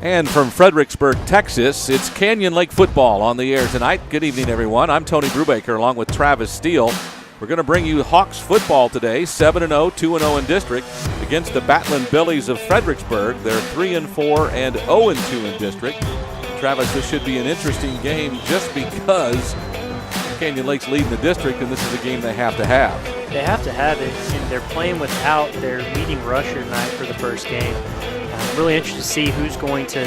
And from Fredericksburg, Texas, it's Canyon Lake football on the air tonight. Good evening, everyone. I'm Tony Brubaker along with Travis Steele. We're going to bring you Hawks football today, 7-0, 2-0 in district against the Battlin Billies of Fredericksburg. They're 3-4 and 0-2 in district. Travis, this should be an interesting game just because Canyon Lake's leading the district, and this is a game they have to have. They have to have it, and they're playing without their leading rusher tonight for the first game. I'm really interested to see who's going to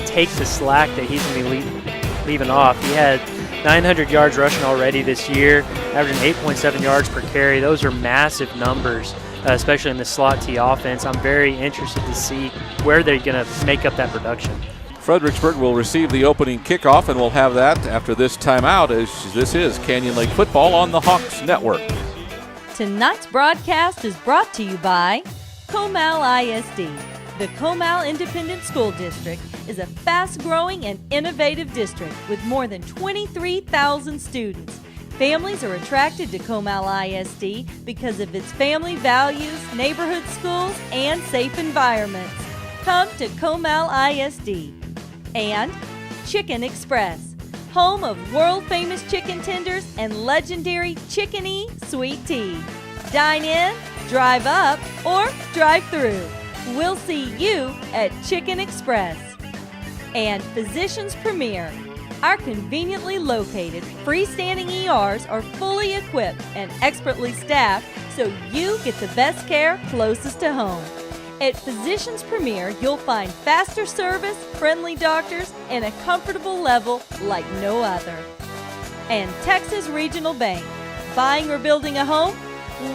take the slack that he's going to be leaving off. He had 900 yards rushing already this year, averaging 8.7 yards per carry. Those are massive numbers, especially in the slot T offense. I'm very interested to see where they're going to make up that production. Fredericksburg will receive the opening kickoff, and we'll have that after this timeout, as this is Canyon Lake football on the Hawks Network. Tonight's broadcast is brought to you by Comal ISD. The Comal Independent School District is a fast-growing and innovative district with more than 23,000 students. Families are attracted to Comal ISD because of its family values, neighborhood schools, and safe environments. Come to Comal ISD. And Chicken Express, home of world-famous chicken tenders and legendary Chicken-y sweet tea. Dine in, drive up, or drive through. We'll see you at Chicken Express. And Physicians Premier. Our conveniently located freestanding ERs are fully equipped and expertly staffed so you get the best care closest to home. At Physicians Premier, you'll find faster service, friendly doctors, and a comfortable level like no other. And Texas Regional Bank. Buying or building a home?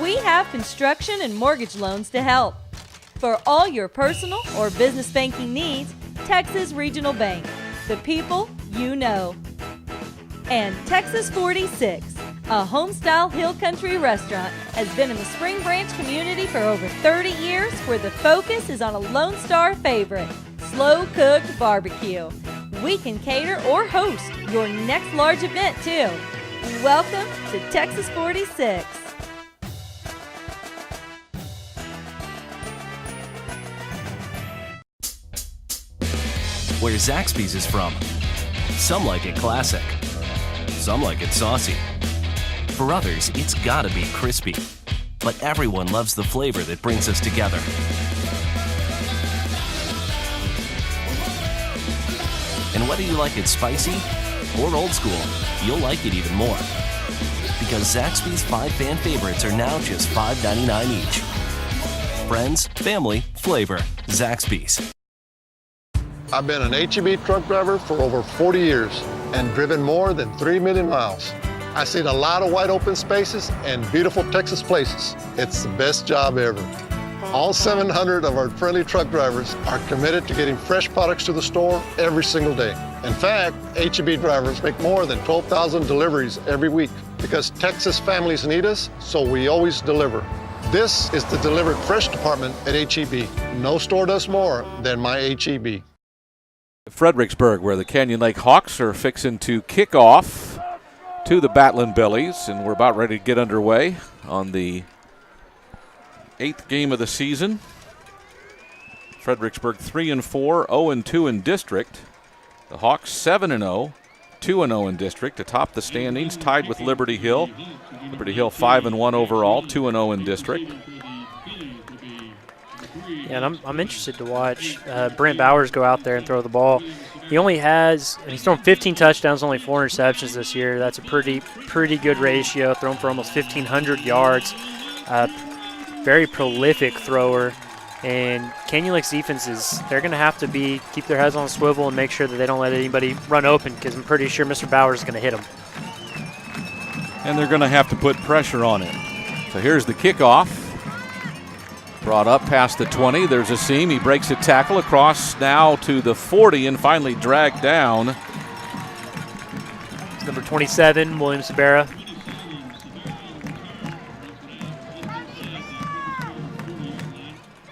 We have construction and mortgage loans to help. For all your personal or business banking needs, Texas Regional Bank. The people you know. And Texas 46, a home-style hill country restaurant, has been in the Spring Branch community for over 30 years, where the focus is on a Lone Star favorite, slow-cooked barbecue. We can cater or host your next large event, too. Welcome to Texas 46. Where Zaxby's is from. Some like it classic. Some like it saucy. For others, it's gotta be crispy. But everyone loves the flavor that brings us together. And whether you like it spicy or old school, you'll like it even more. Because Zaxby's 5 fan favorites are now just $5.99 each. Friends, family, flavor. Zaxby's. I've been an HEB truck driver for over 40 years and driven more than 3 million miles. I've seen a lot of wide open spaces and beautiful Texas places. It's the best job ever. All 700 of our friendly truck drivers are committed to getting fresh products to the store every single day. In fact, HEB drivers make more than 12,000 deliveries every week because Texas families need us, so we always deliver. This is the Delivered Fresh department at HEB. No store does more than my HEB. Fredericksburg, where the Canyon Lake Hawks are fixing to kick off to the Battlin Billies, and we're about ready to get underway on the 8th game of the season. Fredericksburg 3-4, 0-2 in district. The Hawks 7-0, 2-0 in district, atop the standings, tied with Liberty Hill. Liberty Hill 5-1 overall, 2-0 in district. And I'm interested to watch Brent Bowers go out there and throw the ball. He's thrown 15 touchdowns, only 4 interceptions this year. That's a pretty good ratio, thrown for almost 1,500 yards. Very prolific thrower. And Canyon Lake's defenses, they're going to have to keep their heads on a swivel and make sure that they don't let anybody run open, because I'm pretty sure Mr. Bowers is going to hit them. And they're going to have to put pressure on him. So here's the kickoff. Brought up past the 20. There's a seam. He breaks a tackle across now to the 40 and finally dragged down. It's number 27, William Rivera.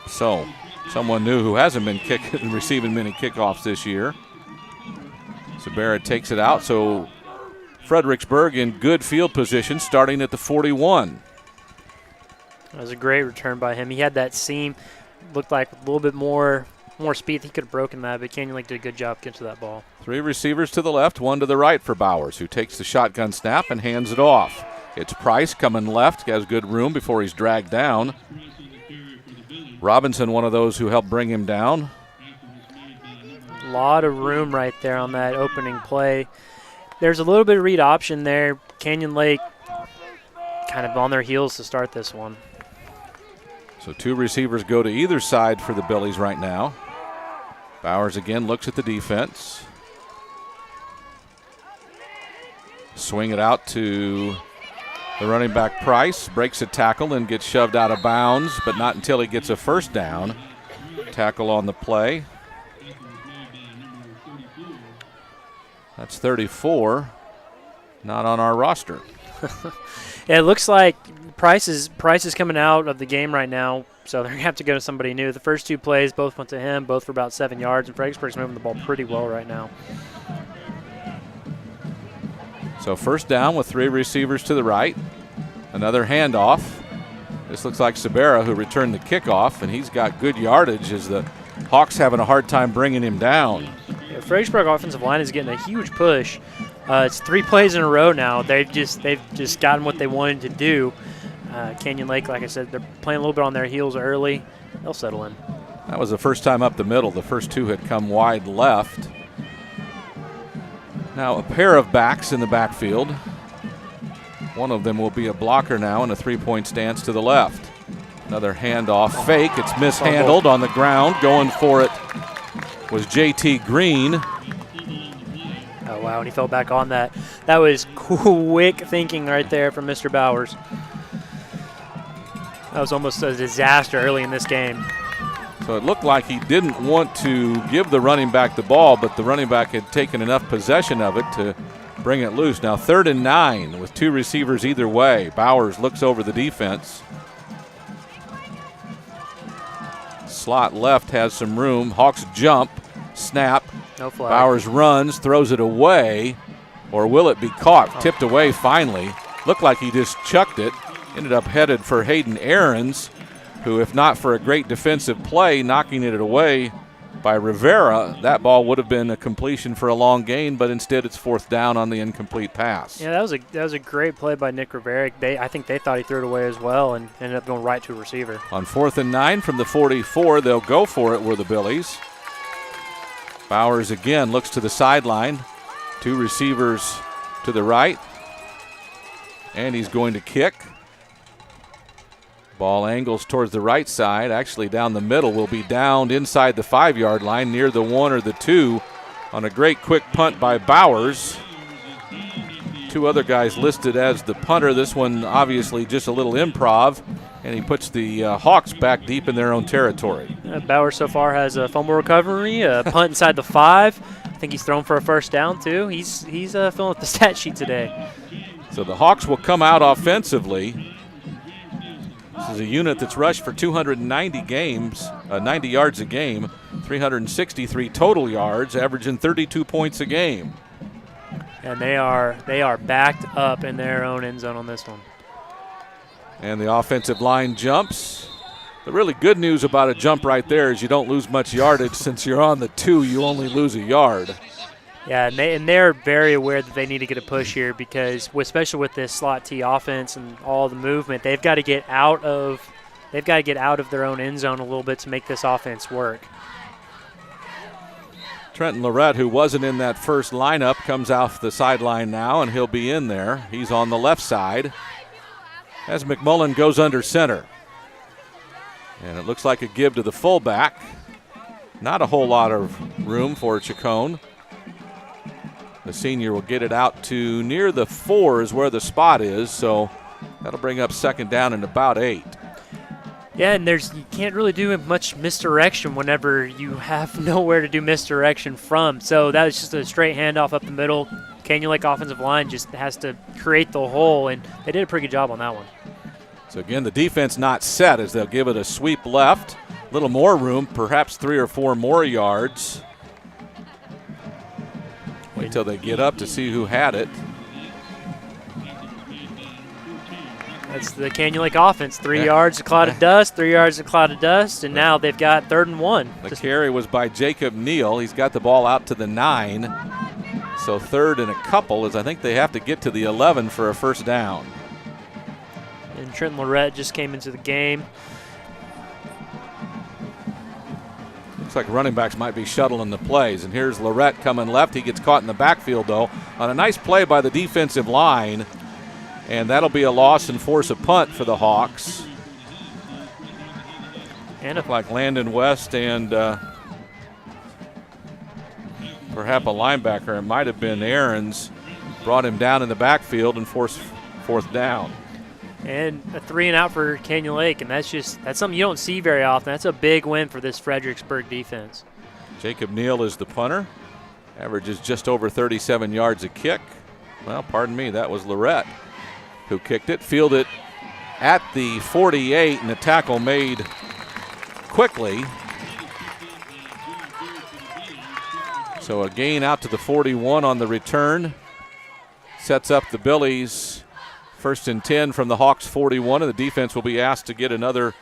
So, someone new who hasn't been receiving many kickoffs this year. Rivera takes it out. So, Fredericksburg in good field position starting at the 41. That was a great return by him. He had that seam, looked like a little bit more more speed, he could have broken that, but Canyon Lake did a good job getting to that ball. 3 receivers to the left, 1 to the right for Bowers, who takes the shotgun snap and hands it off. It's Price coming left, has good room before he's dragged down. Robinson, one of those who helped bring him down. A lot of room right there on that opening play. There's a little bit of read option there. Canyon Lake kind of on their heels to start this one. So 2 receivers go to either side for the Billies right now. Bowers again looks at the defense. Swing it out to the running back Price. Breaks a tackle and gets shoved out of bounds, but not until he gets a first down. Tackle on the play. That's 34. Not on our roster. Yeah, it looks like Price is coming out of the game right now, so they're going to have to go to somebody new. The first 2 plays both went to him, both for about 7 yards, and Fredericksburg's moving the ball pretty well right now. So first down with 3 receivers to the right. Another handoff. This looks like Rivera, who returned the kickoff, and he's got good yardage as the Hawks having a hard time bringing him down. Yeah, Fredericksburg offensive line is getting a huge push. It's 3 plays in a row now. They've just gotten what they wanted to do. Canyon Lake, like I said, they're playing a little bit on their heels early. They'll settle in. That was the first time up the middle. The first 2 had come wide left. Now a pair of backs in the backfield. One of them will be a blocker now in a 3-point stance to the left. Another handoff fake. It's mishandled on the ground. Going for it was J.T. Green. Oh, wow, and he fell back on that. That was quick thinking right there from Mr. Bowers. That was almost a disaster early in this game. So it looked like he didn't want to give the running back the ball, but the running back had taken enough possession of it to bring it loose. Now 3rd and 9 with 2 receivers either way. Bowers looks over the defense. Slot left has some room. Hawks jump, snap. No flag. Bowers runs, throws it away, or will it be caught? Tipped away finally. Looked like he just chucked it. Ended up headed for Hayden Aarons, who, if not for a great defensive play, knocking it away by Rivera, that ball would have been a completion for a long gain, but instead it's 4th down on the incomplete pass. Yeah, that was a great play by Nick Rivera. I think they thought he threw it away as well and ended up going right to a receiver. On 4th and 9 from the 44, they'll go for it, were the Billies. Bowers again looks to the sideline. 2 receivers to the right. And he's going to kick. Ball angles towards the right side, actually down the middle, will be downed inside the 5-yard line near the 1 or the 2 on a great quick punt by Bowers. 2 other guys listed as the punter. This one obviously just a little improv, and he puts the Hawks back deep in their own territory. Bowers so far has a fumble recovery, a punt inside the 5. I think he's thrown for a first down too. He's filling up the stat sheet today. So the Hawks will come out offensively. This is a unit that's rushed for 290 90 yards a game, 363 total yards, averaging 32 points a game. And they are backed up in their own end zone on this one. And the offensive line jumps. The really good news about a jump right there is you don't lose much yardage. Since you're on the 2, you only lose a yard. Yeah, and they're very aware that they need to get a push here because, especially with this slot T offense and all the movement, they've got to get out of their own end zone a little bit to make this offense work. Trenton Lorette, who wasn't in that first lineup, comes off the sideline now, and he'll be in there. He's on the left side as McMullen goes under center. And it looks like a give to the fullback. Not a whole lot of room for Chacon. The senior will get it out to near the 4 is where the spot is, so that'll bring up 2nd down and about 8. Yeah, and you can't really do much misdirection whenever you have nowhere to do misdirection from. So that was just a straight handoff up the middle. Canyon Lake offensive line just has to create the hole, and they did a pretty good job on that one. So again, the defense not set as they'll give it a sweep left. A little more room, perhaps 3 or 4 more yards. Wait till they get up to see who had it. That's the Canyon Lake offense. 3 yards, a cloud of dust, 3 yards, a cloud of dust, and now they've got 3rd and 1. The carry was by Jacob Neal. He's got the ball out to the 9. So 3rd and a couple, as I think they have to get to the 11 for a first down. And Trent Lorette just came into the game. Looks like running backs might be shuttling the plays. And here's Lorette coming left. He gets caught in the backfield, though, on a nice play by the defensive line. And that'll be a loss and force a punt for the Hawks. And looked like Landon West and perhaps a linebacker, it might have been Aarons, brought him down in the backfield and forced 4th down. And a 3 and out for Canyon Lake, and that's something you don't see very often. That's a big win for this Fredericksburg defense. Jacob Neal is the punter. Averages just over 37 yards a kick. Well, pardon me, that was Lorette who kicked it. Fielded at the 48, and the tackle made quickly. So a gain out to the 41 on the return. Sets up the Billies 1st and 10 from the Hawks 41, and the defense will be asked to get another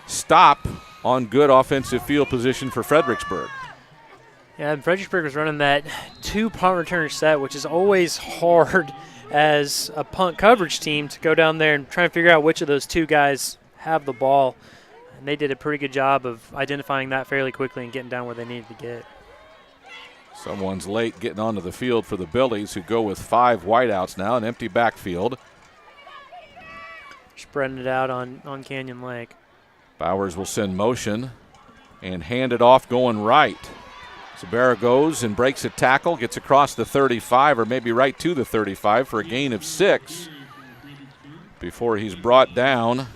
stop on good offensive field position for Fredericksburg. Yeah, and Fredericksburg was running that 2 punt return set, which is always hard as a punt coverage team to go down there and try and figure out which of those 2 guys have the ball. And they did a pretty good job of identifying that fairly quickly and getting down where they needed to get. Someone's late getting onto the field for the Billies, who go with 5 wideouts now, an empty backfield. Spreading it out on Canyon Lake. Bowers will send motion and hand it off going right. Rivera goes and breaks a tackle, gets across the 35 or maybe right to the 35 for a gain of 6 before he's brought down.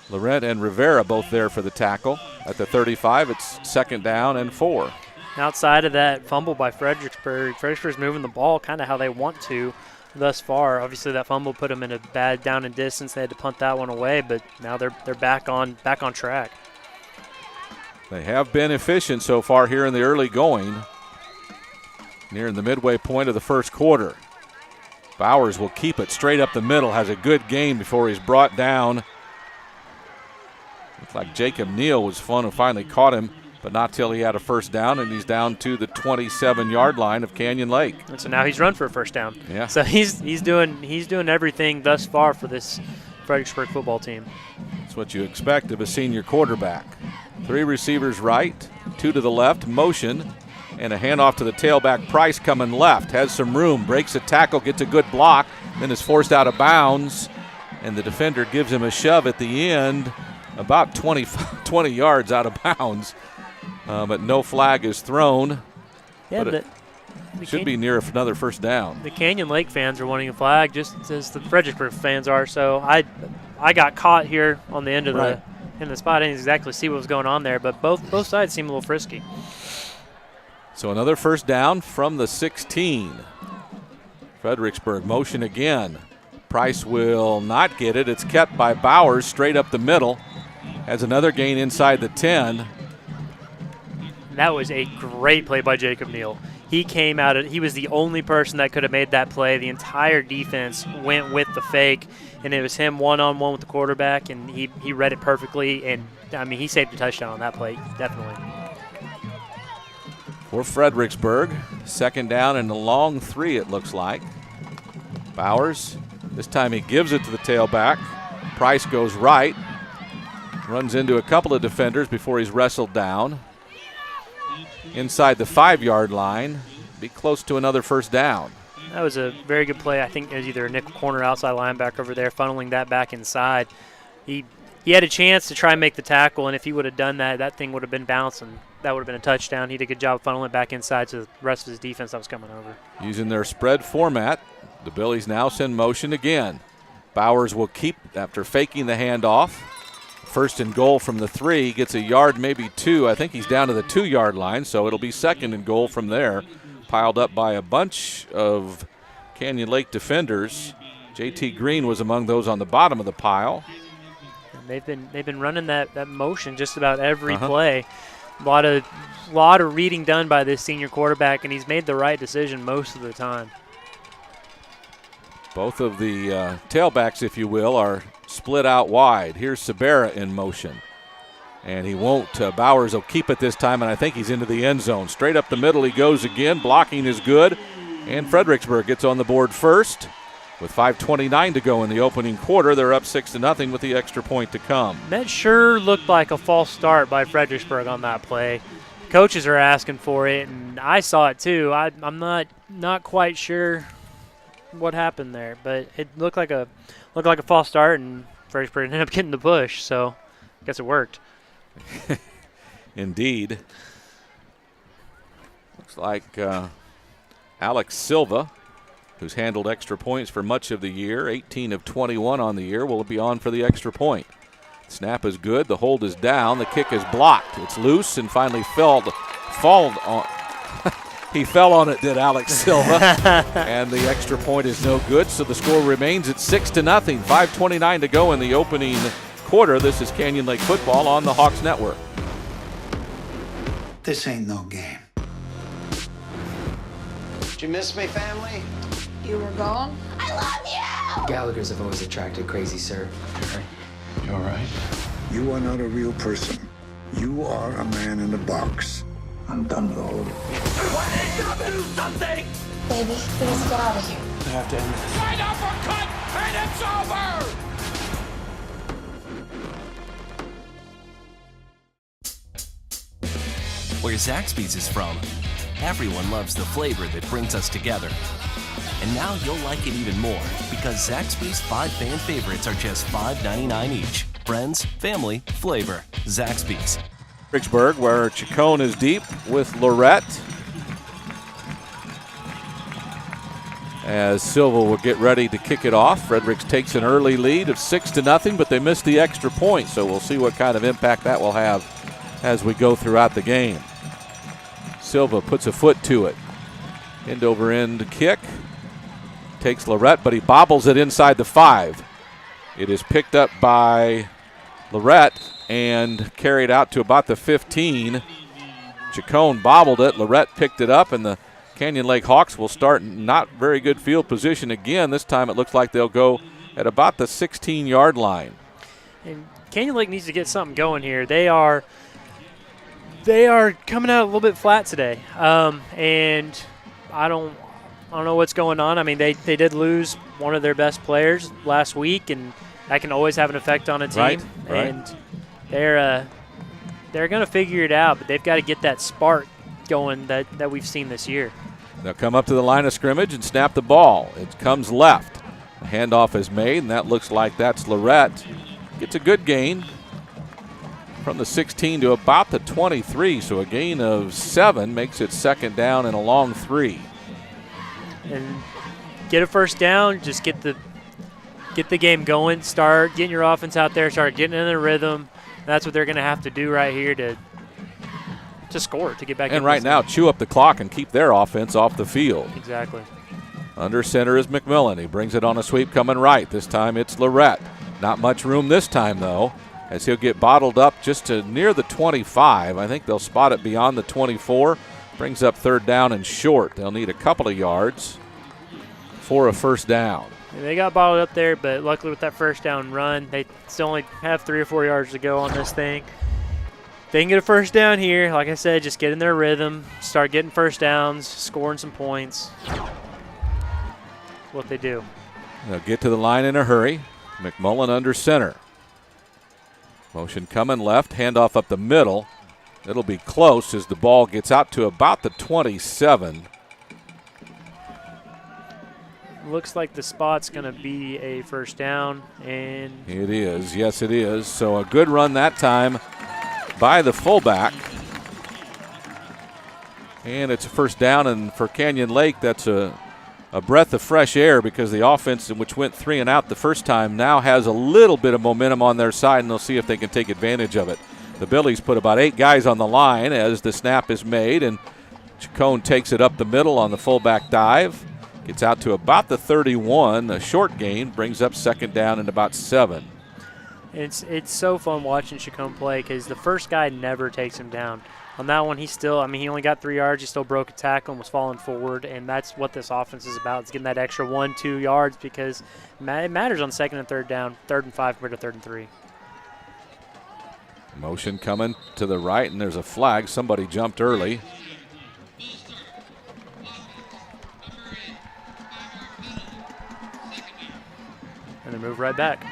Lorette and Rivera both there for the tackle. At the 35, it's 2nd down and 4. Outside of that fumble by Fredericksburg's moving the ball kind of how they want to thus far. Obviously, that fumble put them in a bad down and distance. They had to punt that one away, but now they're back on track. They have been efficient so far here in the early going, nearing the midway point of the first quarter. Bowers will keep it straight up the middle, has a good gain before he's brought down. Looks like Jacob Neal was fun who finally caught him, but not till he had a first down, and he's down to the 27-yard line of Canyon Lake. And so now he's run for a first down. Yeah. So he's doing everything thus far for this Fredericksburg football team. That's what you expect of a senior quarterback. 3 receivers right, 2 to the left, motion, and a handoff to the tailback. Price coming left, has some room, breaks a tackle, gets a good block, then is forced out of bounds, and the defender gives him a shove at the end, about 20 yards out of bounds, but no flag is thrown. Yeah, but it should be near another first down. The Canyon Lake fans are wanting a flag just as the Fredericksburg fans are, so I got caught here on the end of the spot. I didn't exactly see what was going on there, but both sides seem a little frisky. So another first down from the 16. Fredericksburg motion again. Price will not get it. It's kept by Bowers straight up the middle. Has another gain inside the 10. That was a great play by Jacob Neal. He came out, he was the only person that could have made that play. The entire defense went with the fake, and it was him one-on-one with the quarterback, and he read it perfectly, and, I mean, he saved a touchdown on that play, definitely. For Fredericksburg, 2nd down and a long 3, it looks like. Bowers, this time he gives it to the tailback. Price goes right, runs into a couple of defenders before he's wrestled down. Inside the 5-yard line, be close to another first down. That was a very good play. I think it was either a nickel corner outside linebacker over there, funneling that back inside. He had a chance to try and make the tackle, and if he would have done that, that thing would have been bouncing. That would have been a touchdown. He did a good job funneling it back inside to the rest of his defense that was coming over. Using their spread format, the Billies now send motion again. Bowers will keep after faking the handoff. 1st and goal from the 3, gets a yard, maybe 2. I think he's down to the 2-yard line, so it'll be 2nd and goal from there. Piled up by a bunch of Canyon Lake defenders. J.T. Green was among those on the bottom of the pile. And they've been running that motion just about every play. A lot of reading done by this senior quarterback, and he's made the right decision most of the time. Both of the tailbacks, if you will, are split out wide. Here's Rivera in motion. And he won't. Bowers will keep it this time, and I think he's into the end zone. Straight up the middle he goes again. Blocking is good. And Fredericksburg gets on the board first. With 5:29 to go in the opening quarter, they're up 6-0 with the extra point to come. That sure looked like a false start by Fredericksburg on that play. Coaches are asking for it, and I saw it too. I'm not quite sure what happened there, but it looked like a false start, and Fredericksburg ended up getting the push. So I guess it worked. Indeed. Looks like Alex Silva, who's handled extra points for much of the year, 18 of 21 on the year, will be on for the extra point. Snap is good. The hold is down. The kick is blocked. It's loose and finally fell on. He fell on it, did Alex Silva. And the extra point is no good, so the score remains at 6-0. 5:29 to go in the opening quarter. This is Canyon Lake football on the Hawks Network. This ain't no game. Did you miss me, family? You were gone? I love you! Gallagher's have always attracted crazy, sir. You all right? You are not a real person. You are a man in a box. I'm done with all of it. Baby, please get out of here. I have to end this. Right uppercut, and it's over! Where Zaxby's is from, everyone loves the flavor that brings us together. And now you'll like it even more because Zaxby's 5 fan favorites are just $5.99 each. Friends, family, flavor. Zaxby's. Fredericksburg, where Chacon is deep with Lorette. As Silva will get ready to kick it off. Fredericks takes an early lead of 6-0, but they missed the extra point, so we'll see what kind of impact that will have as we go throughout the game. Silva puts a foot to it. End over end kick. Takes Lorette, but he bobbles it inside the 5. It is picked up by Lorette and carried out to about the 15. Chacon bobbled it. Lorette picked it up, and the Canyon Lake Hawks will start not very good field position again. This time it looks like they'll go at about the 16-yard line. And Canyon Lake needs to get something going here. They are coming out a little bit flat today, and I don't know what's going on. I mean, they did lose one of their best players last week, and that can always have an effect on a team. Right. And they're going to figure it out, but they've got to get that spark going that we've seen this year. They'll come up to the line of scrimmage and snap the ball. It comes left. The handoff is made, and that looks like that's Lorette. Gets a good gain from the 16 to about the 23, so a gain of 7 makes it second down and a long 3. And get a first down, just get the game going, start getting your offense out there, start getting in the rhythm. That's what they're going to have to do right here to score, to get back in. And right now, chew up the clock and keep their offense off the field. Exactly. Under center is McMillan. He brings it on a sweep coming right. This time it's Lorette. Not much room this time, though, as he'll get bottled up just to near the 25. I think they'll spot it beyond the 24. Brings up third down and short. They'll need a couple of yards for a first down. And they got bottled up there, but luckily with that first down run, they still only have 3 or 4 yards to go on this thing. They can get a first down here. Like I said, just get in their rhythm, start getting first downs, scoring some points. That's what they do. They'll get to the line in a hurry. McMullen under center. Motion coming left, handoff up the middle. It'll be close as the ball gets out to about the 27. Looks like the spot's going to be a first down, and it is. Yes, it is. So a good run that time by the fullback. And it's a first down, and for Canyon Lake, that's a breath of fresh air because the offense, which went 3 and out the first time, now has a little bit of momentum on their side, and they'll see if they can take advantage of it. The Billies put about 8 guys on the line as the snap is made, and Chacon takes it up the middle on the fullback dive. Gets out to about the 31. A short gain brings up second down and about 7. It's so fun watching Chacon play because the first guy never takes him down. On that one, he only got 3 yards. He still broke a tackle and was falling forward, and that's what this offense is about. It's getting that extra 1-2 yards because it matters on 2nd and 3rd down, 3rd and 5 compared to 3rd and 3. Motion coming to the right, and there's a flag. Somebody jumped early. And they move right back.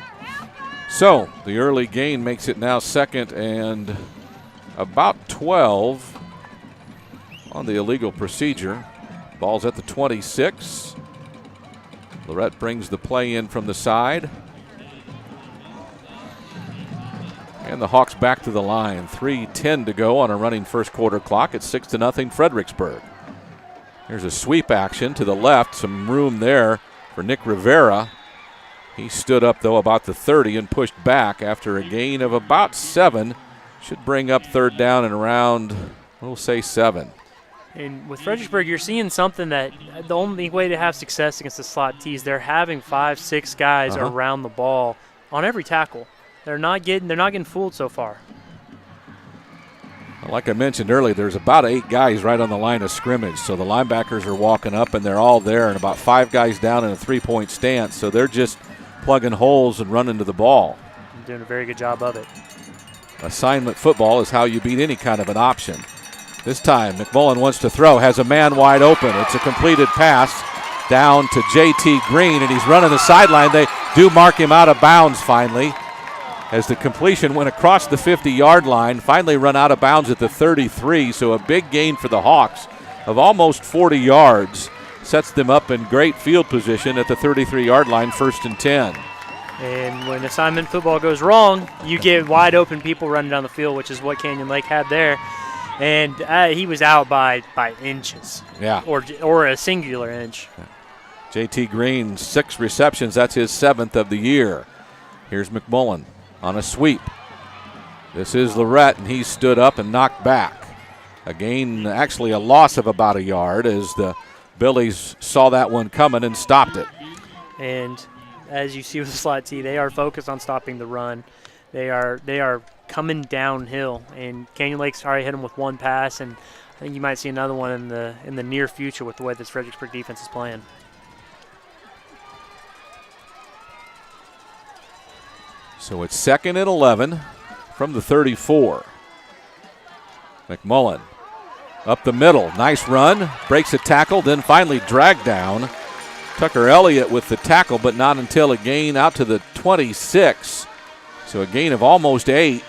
So the early gain makes it now 2nd and about 12 on the illegal procedure. Ball's at the 26. Lorette brings the play in from the side. And the Hawks back to the line. 3:10 to go on a running first quarter clock. It's 6-0 Fredericksburg. Here's a sweep action to the left. Some room there for Nick Rivera. He stood up, though, about the 30 and pushed back after a gain of about 7. Should bring up 3rd down and around, we'll say 7. And with Fredericksburg, you're seeing something that the only way to have success against the slot T's, they're having 5-6 guys around the ball on every tackle. They're not getting fooled so far. Like I mentioned earlier, there's about 8 guys right on the line of scrimmage. So the linebackers are walking up, and they're all there, and about 5 guys down in a 3-point stance. So they're just plugging holes and running to the ball. Doing a very good job of it. Assignment football is how you beat any kind of an option. This time, McMullen wants to throw, has a man wide open. It's a completed pass down to J.T. Green, and he's running the sideline. They do mark him out of bounds finally, as the completion went across the 50-yard line, finally run out of bounds at the 33, so a big gain for the Hawks of almost 40 yards. Sets them up in great field position at the 33-yard line, 1st and 10. And when assignment football goes wrong, you get wide open people running down the field, which is what Canyon Lake had there. And he was out by inches. Yeah. Or a singular inch. J.T. Green, 6 receptions. That's his 7th of the year. Here's McMullen on a sweep. This is Lorette, and he stood up and knocked back. A gain, actually a loss of about a yard, as the Billies saw that one coming and stopped it. And as you see with the slot T, they are focused on stopping the run. They are coming downhill, and Canyon Lake's already hit them with 1 pass, and I think you might see another one in the near future with the way this Fredericksburg defense is playing. So it's 2nd and 11 from the 34. McMullen up the middle, nice run, breaks a tackle, then finally dragged down. Tucker Elliott with the tackle, but not until a gain out to the 26. So a gain of almost 8.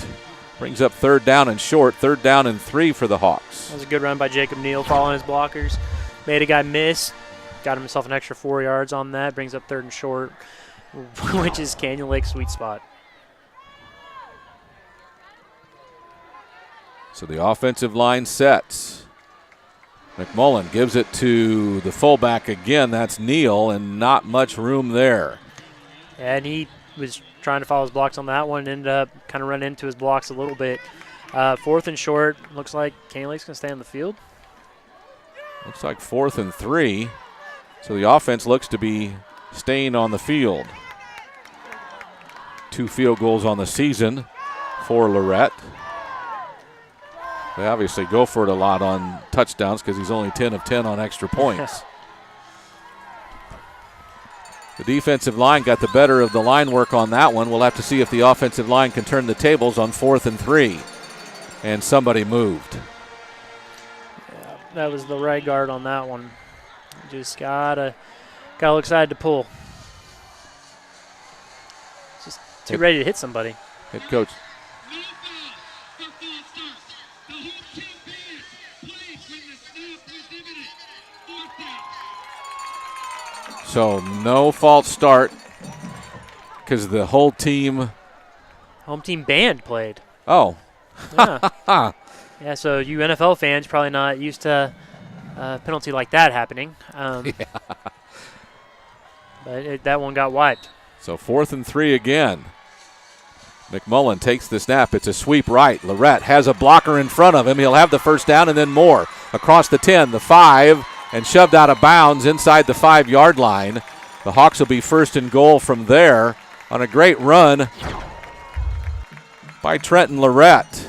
Brings up 3rd down and short, 3rd down and 3 for the Hawks. That was a good run by Jacob Neal following his blockers. Made a guy miss, got himself an extra 4 yards on that, brings up 3rd and short, which is Canyon Lake's sweet spot. So the offensive line sets. McMullen gives it to the fullback again. That's Neal, and not much room there. And he was trying to follow his blocks on that one, ended up kind of running into his blocks a little bit. 4th and short. Looks like Canyon Lake's going to stay on the field. Looks like 4th and 3. So the offense looks to be staying on the field. 2 field goals on the season for Lorette. They obviously go for it a lot on touchdowns because he's only 10 of 10 on extra points. The defensive line got the better of the line work on that one. We'll have to see if the offensive line can turn the tables on 4th and 3. And somebody moved. Yeah, that was the right guard on that one. Just gotta look excited to pull. Just too ready to hit somebody. Head coach. So no false start because the whole team. Home team band played. Oh. Yeah. Yeah, so you NFL fans probably not used to a penalty like that happening. Yeah. But that one got wiped. So 4th and 3 again. McMullen takes the snap. It's a sweep right. Lorette has a blocker in front of him. He'll have the 1st down and then more. Across the 10, the 5, and shoved out of bounds inside the 5-yard line. The Hawks will be 1st and goal from there on a great run by Trenton Lorette.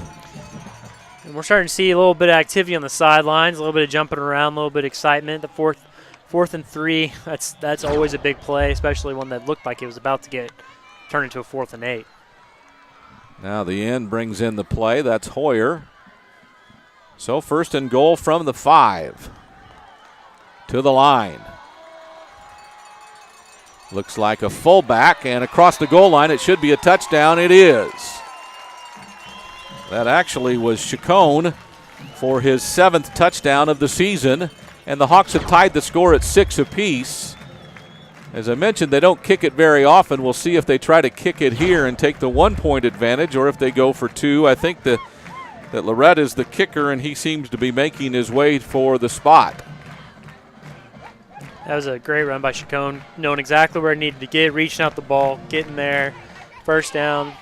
And we're starting to see a little bit of activity on the sidelines, a little bit of jumping around, a little bit of excitement. The fourth and 3, that's always a big play, especially one that looked like it was about to get turned into a 4th and 8. Now the end brings in the play. That's Hoyer. So 1st and goal from the 5. To the line. Looks like a fullback, and across the goal line it should be a touchdown. It is. That actually was Chacon for his 7th touchdown of the season, and the Hawks have tied the score at 6 apiece. As I mentioned, they don't kick it very often. We'll see if they try to kick it here and take the 1-point advantage, or if they go for 2. I think that Lorette is the kicker, and he seems to be making his way for the spot. That was a great run by Chacon, knowing exactly where he needed to get, reaching out the ball, getting there. 1st down,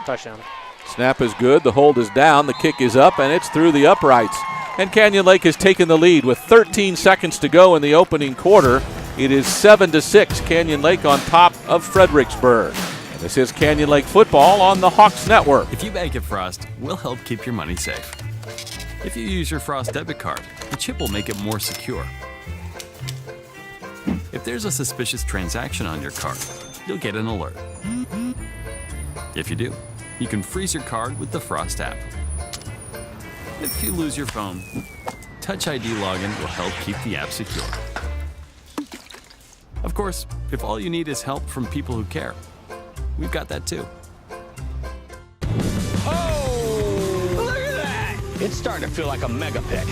touchdown. Snap is good. The hold is down. The kick is up, and it's through the uprights. And Canyon Lake has taken the lead with 13 seconds to go in the opening quarter. It is 7-6. Canyon Lake on top of Fredericksburg. And this is Canyon Lake football on the Hawks Network. If you bank at Frost, we'll help keep your money safe. If you use your Frost debit card, the chip will make it more secure. If there's a suspicious transaction on your card, you'll get an alert. If you do, you can freeze your card with the Frost app. If you lose your phone, Touch ID login will help keep the app secure. Of course, if all you need is help from people who care, we've got that too. Oh, look at that! It's starting to feel like a mega pick.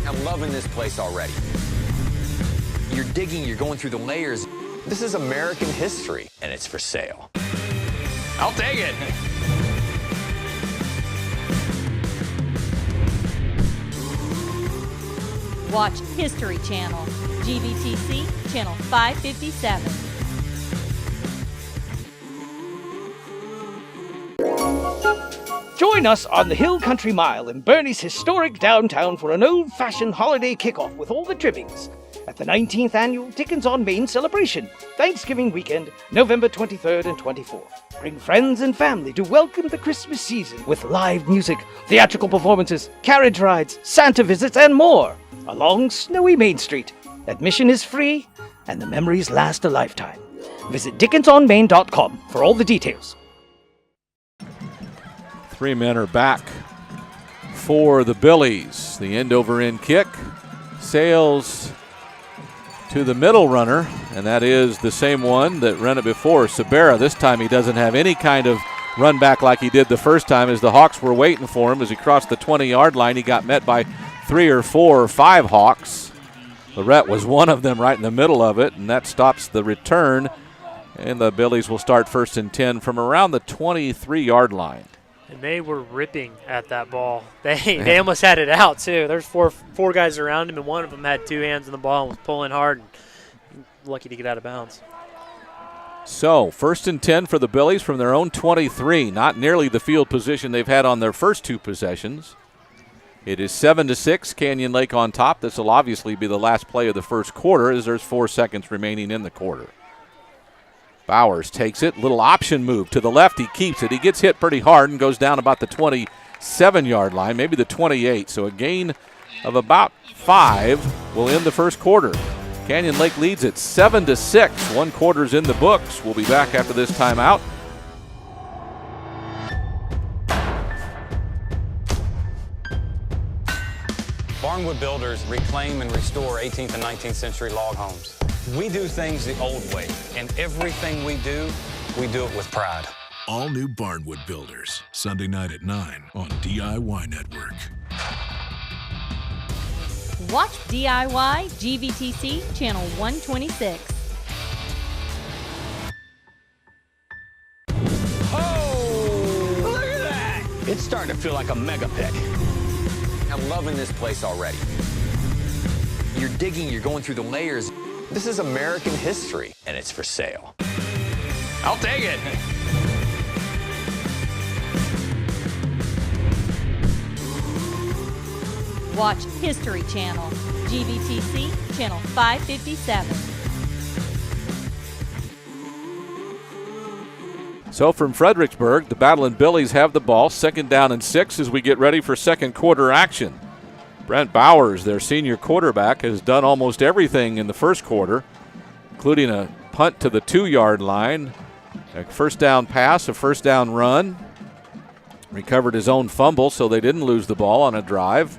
I'm loving this place already. You're digging, you're going through the layers. This is American history, and it's for sale. I'll take it. Watch History Channel, GVTC, Channel 557. Join us on the Hill Country Mile in Bernie's historic downtown for an old-fashioned holiday kickoff with all the trimmings at the 19th Annual Dickens on Main celebration, Thanksgiving weekend, November 23rd and 24th. Bring friends and family to welcome the Christmas season with live music, theatrical performances, carriage rides, Santa visits, and more along snowy Main Street. Admission is free, and the memories last a lifetime. Visit dickensonmain.com for all the details. 3 men are back for the Billies. The end-over-end kick sails to the middle runner, and that is the same one that ran it before, Rivera. This time he doesn't have any kind of run back like he did the first time, as the Hawks were waiting for him. As he crossed the 20-yard line, he got met by 3 or 4 or 5 Hawks. Lorette was one of them right in the middle of it, and that stops the return. And the Billies will start 1st and 10 from around the 23-yard line. And they were ripping at that ball. They almost had it out, too. There's four guys around him, and one of them had 2 hands on the ball and was pulling hard. And lucky to get out of bounds. So 1st and 10 for the Billies from their own 23. Not nearly the field position they've had on their first 2 possessions. It is 7-6, Canyon Lake on top. This will obviously be the last play of the first quarter, as there's 4 seconds remaining in the quarter. Bowers takes it, little option move to the left. He keeps it. He gets hit pretty hard and goes down about the 27-yard line, maybe the 28. So a gain of about 5 will end the first quarter. Canyon Lake leads at 7-6. 1 quarter's in the books. We'll be back after this timeout. Barnwood Builders reclaim and restore 18th and 19th century log homes. We do things the old way, and everything we do it with pride. All new Barnwood Builders, Sunday night at 9 on DIY Network. Watch DIY GVTC Channel 126. Oh, look at that! It's starting to feel like a mega pick. I'm loving this place already. You're digging, you're going through the layers. This is American history, and it's for sale. I'll take it. Watch History Channel, GVTC Channel 557. So from Fredericksburg, the Battlin Billies have the ball. 2nd down and 6 as we get ready for second quarter action. Brent Bowers, their senior quarterback, has done almost everything in the first quarter, including a punt to the 2-yard line, a first down pass, a first down run. Recovered his own fumble so they didn't lose the ball on a drive.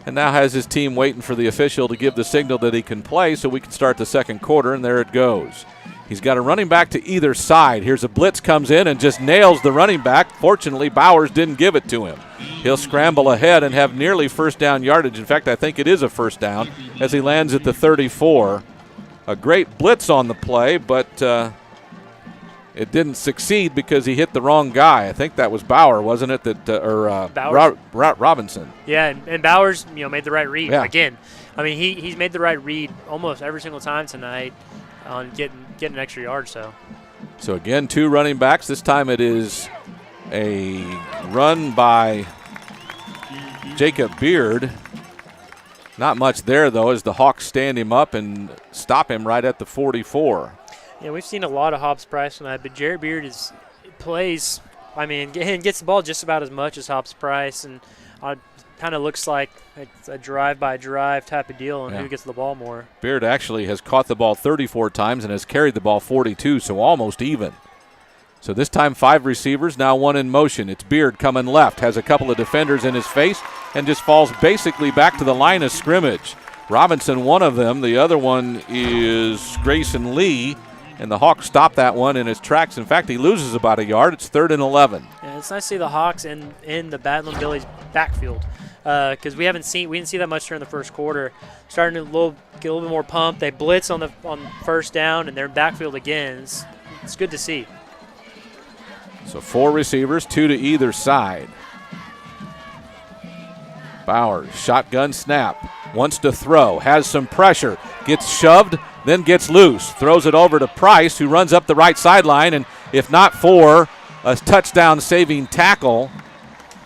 And now has his team waiting for the official to give the signal that he can play so we can start the second quarter, and there it goes. He's got a running back to either side. Here's a blitz comes in and just nails the running back. Fortunately, Bowers didn't give it to him. He'll scramble ahead and have nearly first down yardage. In fact, I think it is a first down as he lands at the 34. A great blitz on the play, but it didn't succeed because he hit the wrong guy. I think that was Bauer, wasn't it? Robinson. Yeah, and Bowers, made the right read. Yeah. Again, I mean, he's made the right read almost every single time tonight on getting an extra yard. So again, 2 running backs. This time it is a run by Jacob Beard. Not much there, though, as the Hawks stand him up and stop him right at the 44. Yeah, we've seen a lot of Hobbs Price tonight, but Jarrett Beard plays, and gets the ball just about as much as Hobbs Price, and kind of looks like it's a drive-by-drive type of deal on who gets the ball more. Beard actually has caught the ball 34 times and has carried the ball 42, so almost even. So this time 5 receivers, now 1 in motion. It's Beard coming left, has a couple of defenders in his face, and just falls basically back to the line of scrimmage. Robinson, one of them. The other one is Grayson Lee, and the Hawks stop that one in his tracks. In fact, he loses about a yard. It's 3rd and 11. Yeah, it's nice to see the Hawks in the Battlin Billies backfield because we didn't see that much during the first quarter. Starting to get a little bit more pumped. They blitz on first down, and they're in backfield again. It's good to see. So 4 receivers, 2 to either side. Bowers, shotgun snap, wants to throw, has some pressure, gets shoved, then gets loose, throws it over to Price, who runs up the right sideline, and if not for a touchdown-saving tackle,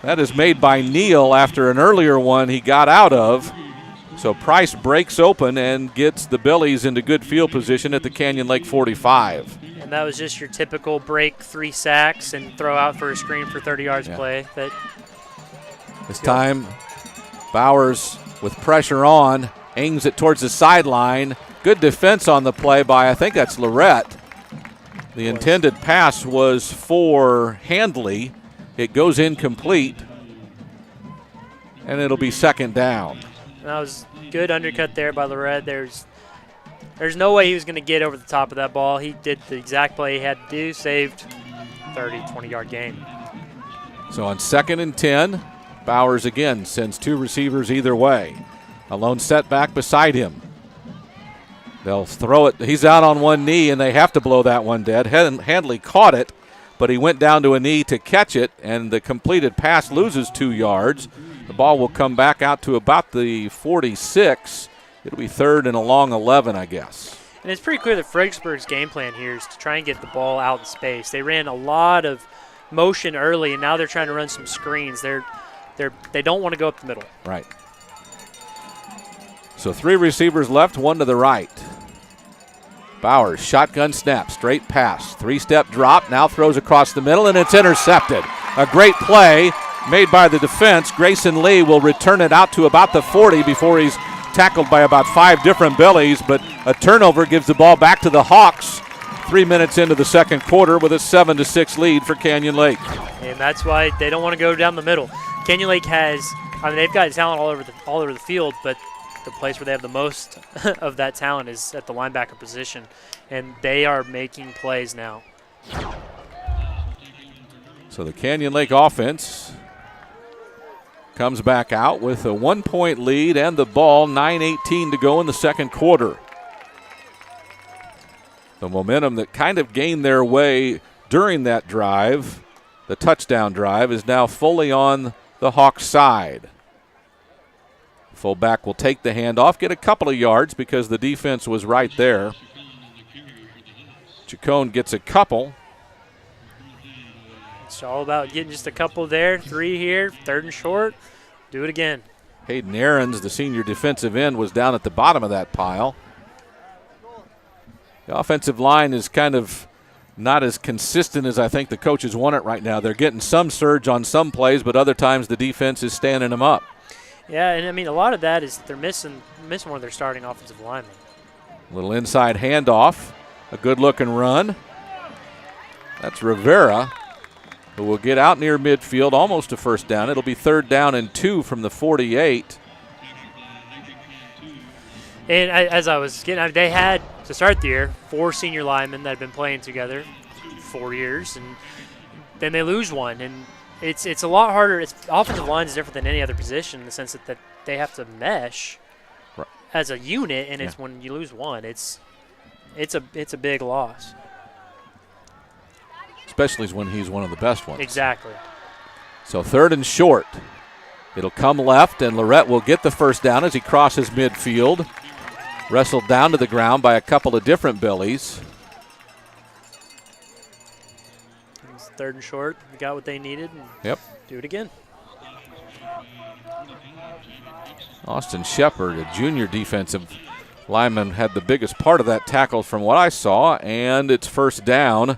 that is made by Neal after an earlier one he got out of. So Price breaks open and gets the Billies into good field position at the Canyon Lake 45. And that was just your typical break 3 sacks and throw out for a screen for 30 yards play. This time, Bowers with pressure on, aims it towards the sideline. Good defense on the play by, I think that's Lorette. The intended pass was for Handley. It goes incomplete, and it'll be 2nd down. That was good undercut there by Lorette. There's no way he was going to get over the top of that ball. He did the exact play he had to do, saved 30, 20-yard gain. So on 2nd and 10, Bowers again sends 2 receivers either way. A lone setback beside him. They'll throw it. He's out on one knee, and they have to blow that one dead. Handley caught it, but he went down to a knee to catch it, and the completed pass loses 2 yards. The ball will come back out to about the 46. It'll be 3rd and a long 11, I guess. And it's pretty clear that Fredericksburg's game plan here is to try and get the ball out in space. They ran a lot of motion early, and now they're trying to run some screens. They don't want to go up the middle. Right. So 3 receivers left, 1 to the right. Bowers, shotgun snap, straight pass, 3-step drop, now throws across the middle, and it's intercepted. A great play made by the defense. Grayson Lee will return it out to about the 40 before he's tackled by about 5 different Billies, but a turnover gives the ball back to the Hawks 3 minutes into the second quarter with a 7-6 lead for Canyon Lake. And that's why they don't want to go down the middle. Canyon Lake they've got talent all over the field, but the place where they have the most of that talent is at the linebacker position, and they are making plays now. So the Canyon Lake offense comes back out with a 1-point lead and the ball, 9:18 to go in the second quarter. The momentum that kind of gained their way during that drive, the touchdown drive, is now fully on the Hawks' side. Fullback will take the handoff, get a couple of yards because the defense was right there. Chacon gets a couple. It's all about getting just a couple there, 3 here, 3rd and short. Do it again. Hayden Aarons, the senior defensive end, was down at the bottom of that pile. The offensive line is kind of not as consistent as I think the coaches want it right now. They're getting some surge on some plays, but other times the defense is standing them up. Yeah, and I mean, a lot of that is they're missing one of their starting offensive linemen. Little inside handoff, a good-looking run. That's Rivera, who will get out near midfield, almost a first down. It'll be 3rd down and 2 from the 48. And as I was getting, they had, to start the year, 4 senior linemen that had been playing together 4 years, and then they lose one. And it's a lot harder. Offensive line is different than any other position in the sense that they have to mesh as a unit, and it's when you lose one, it's a big loss. Especially when he's one of the best ones. Exactly. So 3rd and short. It'll come left, and Lorette will get the first down as he crosses midfield. Wrestled down to the ground by a couple of different Billies. It's 3rd and short. They got what they needed. And do it again. Austin Shepard, a junior defensive lineman, had the biggest part of that tackle from what I saw, and it's 1st down.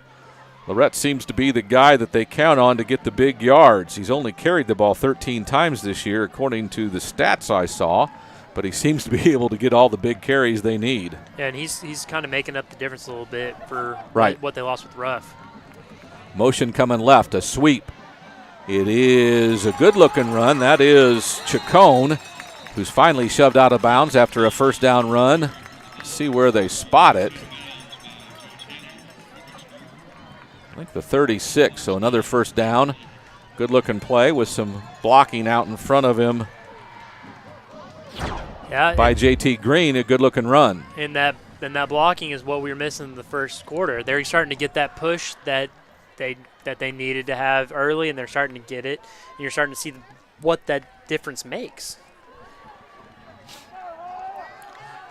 Lorette seems to be the guy that they count on to get the big yards. He's only carried the ball 13 times this year, according to the stats I saw, but he seems to be able to get all the big carries they need. Yeah, and he's kind of making up the difference a little bit for what they lost with Ruff. Motion coming left, a sweep. It is a good-looking run. That is Chacon, who's finally shoved out of bounds after a 1st down run. Let's see where they spot it. I think the 36, so another 1st down. Good-looking play with some blocking out in front of him by J.T. Green, a good-looking run. And that blocking is what we were missing in the first quarter. They're starting to get that push that they needed to have early, and they're starting to get it. And you're starting to see what that difference makes.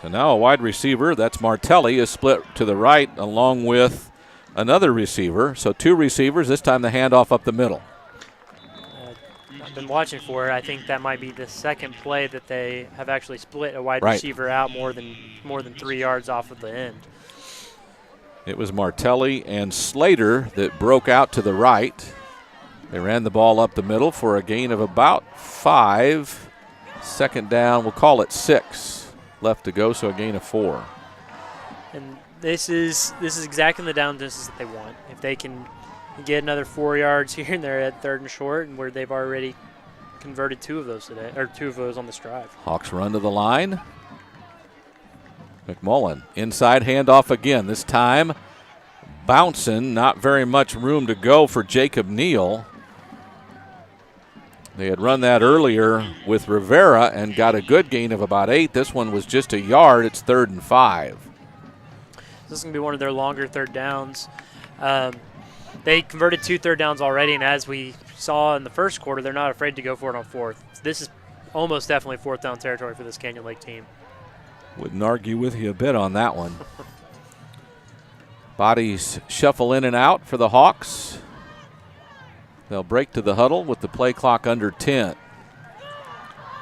So now a wide receiver, that's Martelli, is split to the right along with another receiver. So 2 receivers, this time the handoff up the middle. I've been watching for it. I think that might be the second play that they have actually split a wide receiver out more than 3 yards off of the end. It was Martelli and Slater that broke out to the right. They ran the ball up the middle for a gain of about 5. 2nd down, we'll call it 6 left to go, so a gain of 4. And this is exactly the down distance that they want. If they can get another 4 yards here and they're at 3rd and short, and where they've already converted 2 of those today, or 2 of those on this drive. Hawks run to the line. McMullen, inside handoff again. This time bouncing, not very much room to go for Jacob Neal. They had run that earlier with Rivera and got a good gain of about 8. This one was just a yard. It's 3rd and 5. This is going to be one of their longer 3rd downs. They converted 2 3rd downs already, and as we saw in the first quarter, they're not afraid to go for it on 4th. This is almost definitely 4th down territory for this Canyon Lake team. Wouldn't argue with you a bit on that one. Bodies shuffle in and out for the Hawks. They'll break to the huddle with the play clock under 10.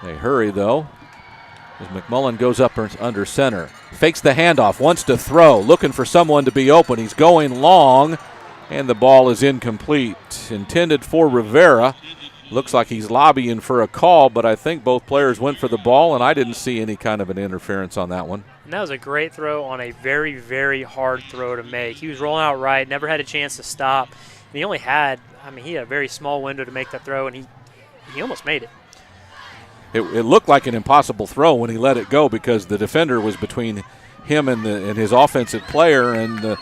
They hurry, though, as McMullen goes up under center. Fakes the handoff, wants to throw, looking for someone to be open. He's going long, and the ball is incomplete. Intended for Rivera. Looks like he's lobbying for a call, but I think both players went for the ball, and I didn't see any kind of an interference on that one. And that was a great throw on a very, very hard throw to make. He was rolling out right, never had a chance to stop. And he only had, he had a very small window to make that throw, and he almost made it. It looked like an impossible throw when he let it go because the defender was between him and his offensive player, and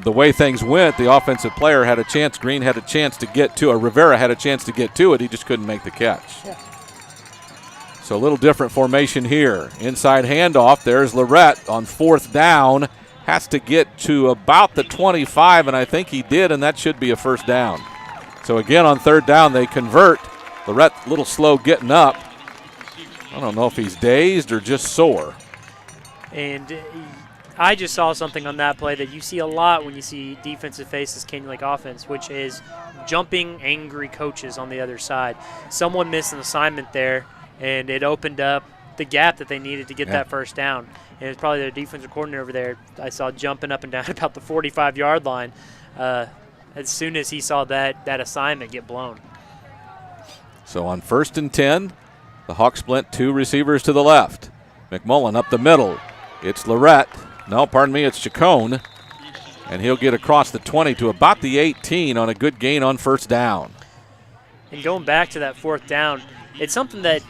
the way things went, the offensive player had a chance. Green had a chance to get to it. Rivera had a chance to get to it. He just couldn't make the catch. Yeah. So a little different formation here. Inside handoff. There's Lorette on 4th down. Has to get to about the 25, and I think he did, and that should be a 1st down. So again, on 3rd down, they convert. Lorette a little slow getting up. I don't know if he's dazed or just sore. And I just saw something on that play that you see a lot when you see defensive faces Canyon Lake offense, which is jumping angry coaches on the other side. Someone missed an assignment there, and it opened up the gap that they needed to get that 1st down. And it's probably their defensive coordinator over there I saw jumping up and down about the 45-yard line. as soon as he saw that assignment get blown. So on 1st and 10, the Hawks split 2 receivers to the left. McMullen up the middle. It's Lorette. No, pardon me, it's Chacon. And he'll get across the 20 to about the 18 on a good gain on 1st down. And going back to that 4th down, it's something that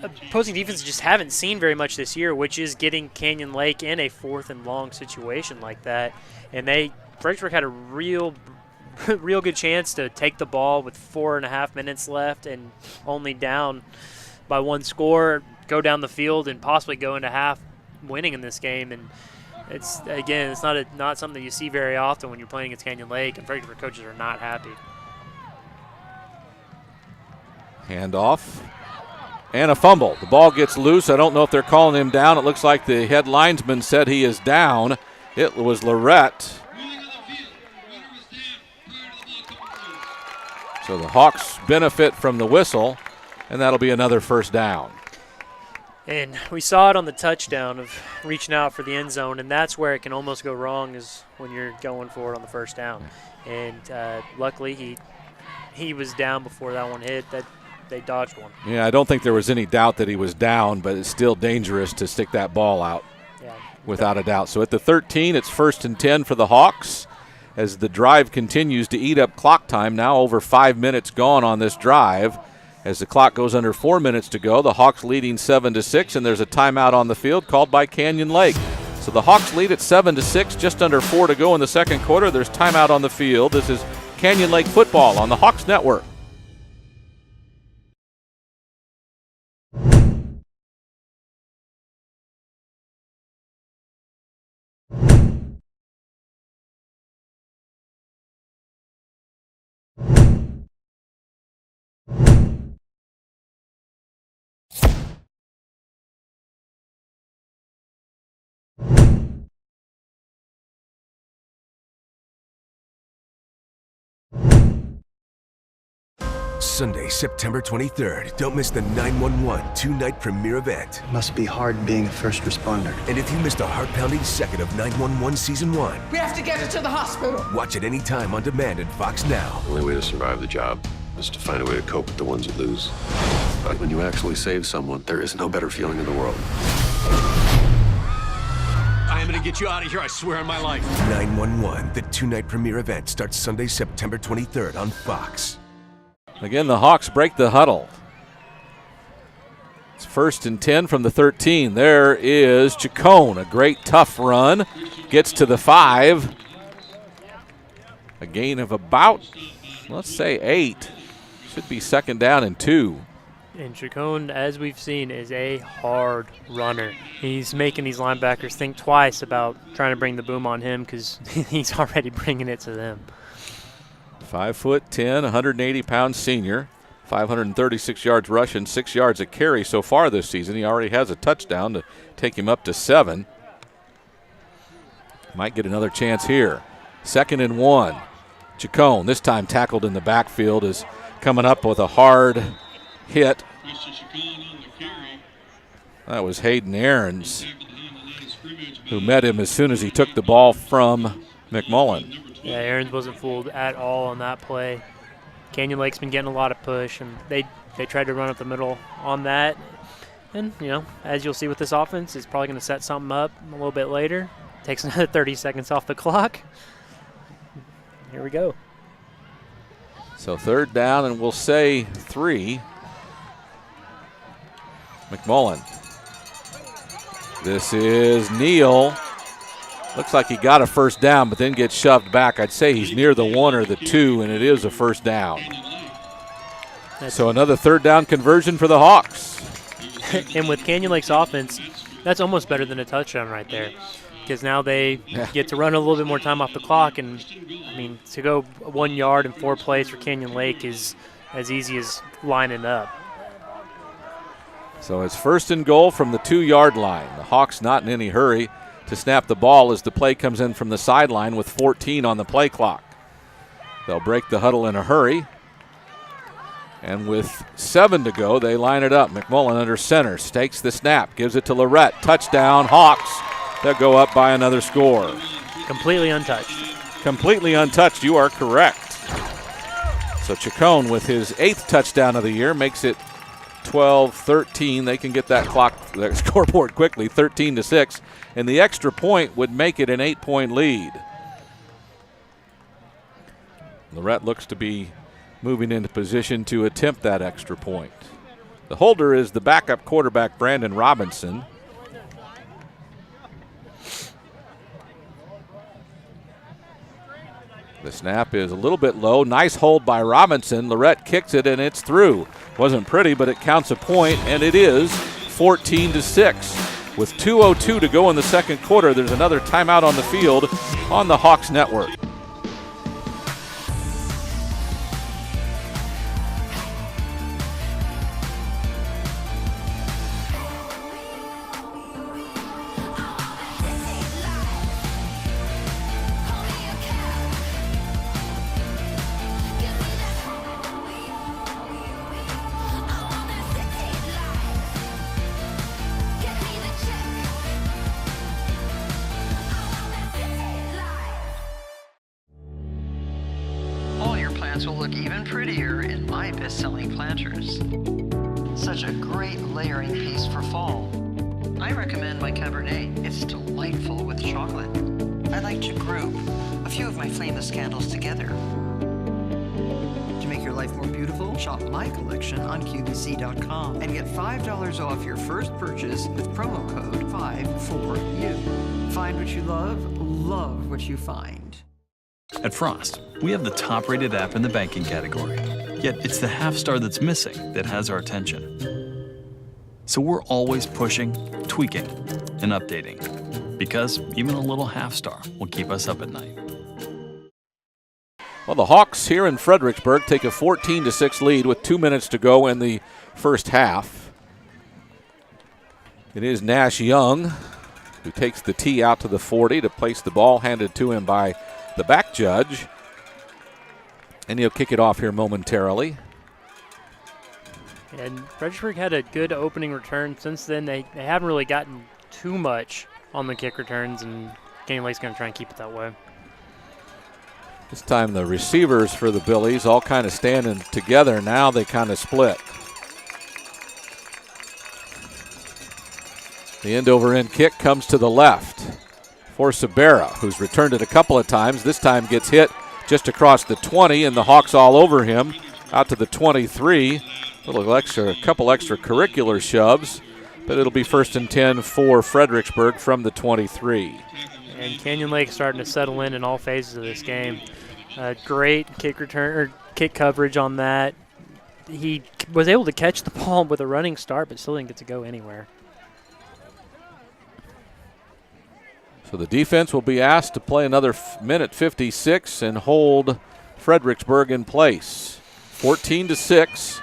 opposing defenses just haven't seen very much this year, which is getting Canyon Lake in a 4th and long situation like that. And Fredericksburg had a real good chance to take the ball with 4.5 minutes left and only down by 1 score, go down the field and possibly go into half winning in this game. And it's not something that you see very often when you're playing against Canyon Lake, and Fredericksburg coaches are not happy. Handoff and a fumble. The ball gets loose. I don't know if they're calling him down. It looks like the head linesman said he is down. It was Lorette. So the Hawks benefit from the whistle, and that'll be another 1st down. And we saw it on the touchdown of reaching out for the end zone, and that's where it can almost go wrong, is when you're going for it on the 1st down. And luckily he was down before that one hit. That they dodged one. Yeah, I don't think there was any doubt that he was down, but it's still dangerous to stick that ball out, without a doubt. So at the 13, it's 1st and 10 for the Hawks as the drive continues to eat up clock time. Now over 5 minutes gone on this drive. As the clock goes under 4 minutes to go, the Hawks leading 7-6, and there's a timeout on the field called by Canyon Lake. So the Hawks lead at 7-6, just under 4 to go in the 2nd quarter. There's timeout on the field. This is Canyon Lake football on the Hawks Network. Sunday, September 23rd. Don't miss the 911 2-night premiere event. Must be hard being a first responder. And if you missed a heart-pounding second of 911 Season 1, we have to get her to the hospital. Watch it anytime on demand at Fox Now. The only way to survive the job is to find a way to cope with the ones that lose. But when you actually save someone, there is no better feeling in the world. I am going to get you out of here, I swear on my life. 911, the 2-night premiere event starts Sunday, September 23rd on Fox. Again, the Hawks break the huddle. It's 1st and 10 from the 13. There is Chacon, a great tough run. Gets to the 5. A gain of about, let's say 8. Should be 2nd down and 2. And Chacon, as we've seen, is a hard runner. He's making these linebackers think twice about trying to bring the boom on him because he's already bringing it to them. 5'10", 180-pound senior, 536 yards rushing, 6 yards a carry so far this season. He already has a touchdown to take him up to 7. Might get another chance here. 2nd and 1. Chacon, this time tackled in the backfield, is coming up with a hard hit. That was Hayden Aarons, who met him as soon as he took the ball from McMullen. Yeah, Aarons wasn't fooled at all on that play. Canyon Lake's been getting a lot of push, and they tried to run up the middle on that. And, as you'll see with this offense, it's probably going to set something up a little bit later. Takes another 30 seconds off the clock. Here we go. So 3rd down, and we'll say 3. McMullen. This is Neal. Looks like he got a 1st down, but then gets shoved back. I'd say he's near the 1 or the 2, and it is a 1st down. So another 3rd down conversion for the Hawks. And with Canyon Lake's offense, that's almost better than a touchdown right there, because now they get to run a little bit more time off the clock. And, to go 1 yard in 4 plays for Canyon Lake is as easy as lining up. So it's 1st and goal from the 2-yard line. The Hawks not in any hurry to snap the ball as the play comes in from the sideline with 14 on the play clock. They'll break the huddle in a hurry. And with 7 to go, they line it up. McMullen under center, stakes the snap, gives it to Lorette. Touchdown, Hawks. They'll go up by another score. Completely untouched. Completely untouched, you are correct. So Chacon with his 8th touchdown of the year makes it 12-13. They can get that scoreboard quickly, 13-6. And the extra point would make it an 8-point lead. Lorette looks to be moving into position to attempt that extra point. The holder is the backup quarterback, Brandon Robinson. The snap is a little bit low. Nice hold by Robinson. Lorette kicks it, and it's through. Wasn't pretty, but it counts a point, and it is 14-6. With 2:02 to go in the second quarter, there's another timeout on the field on the Hawks Network. Will look even prettier in my best-selling planters. Such a great layering piece for fall. I recommend my Cabernet. It's delightful with chocolate. I like to group a few of my flameless candles together. To make your life more beautiful, shop my collection on QVC.com and get $5 off your first purchase with promo code 5FOR YOU. Find what you love what you find. At Frost, we have the top-rated app in the banking category. Yet it's the half star that's missing that has our attention. So we're always pushing, tweaking, and updating. Because even a little half star will keep us up at night. Well, the Hawks here in Fredericksburg take a 14-6 lead with 2 minutes to go in the first half. It is Nash Young who takes the tee out to the 40 to place the ball, handed to him by the back judge. And he'll kick it off here momentarily. And Fredericksburg had a good opening return. Since then, they haven't really gotten too much on the kick returns, and Canyon Lake's going to try and keep it that way. This time the receivers for the Billies all kind of standing together. Now they kind of split. The end-over-end kick comes to the left for Rivera, who's returned it a couple of times. This time gets hit just across the 20, and the Hawks all over him out to the 23. A couple extracurricular shoves, but it'll be 1st and 10 for Fredericksburg from the 23. And Canyon Lake starting to settle in all phases of this game. Great kick return or kick coverage on that. He was able to catch the ball with a running start, but still didn't get to go anywhere. So the defense will be asked to play another minute 56 and hold Fredericksburg in place. 14-6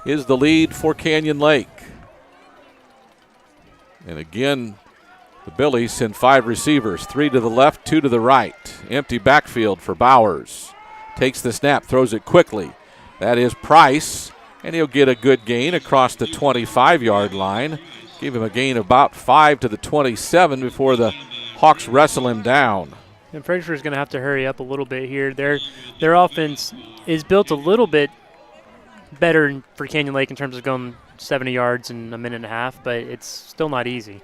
is the lead for Canyon Lake. And again, the Billies send 5 receivers, 3 to the left, 2 to the right. Empty backfield for Bowers. Takes the snap, throws it quickly. That is Price, and he'll get a good gain across the 25-yard line. Give him a gain of about 5 to the 27 before the Hawks wrestle him down. And Fredericksburg's going to have to hurry up a little bit here. Their offense is built a little bit better for Canyon Lake in terms of going 70 yards in a minute and a half, but it's still not easy.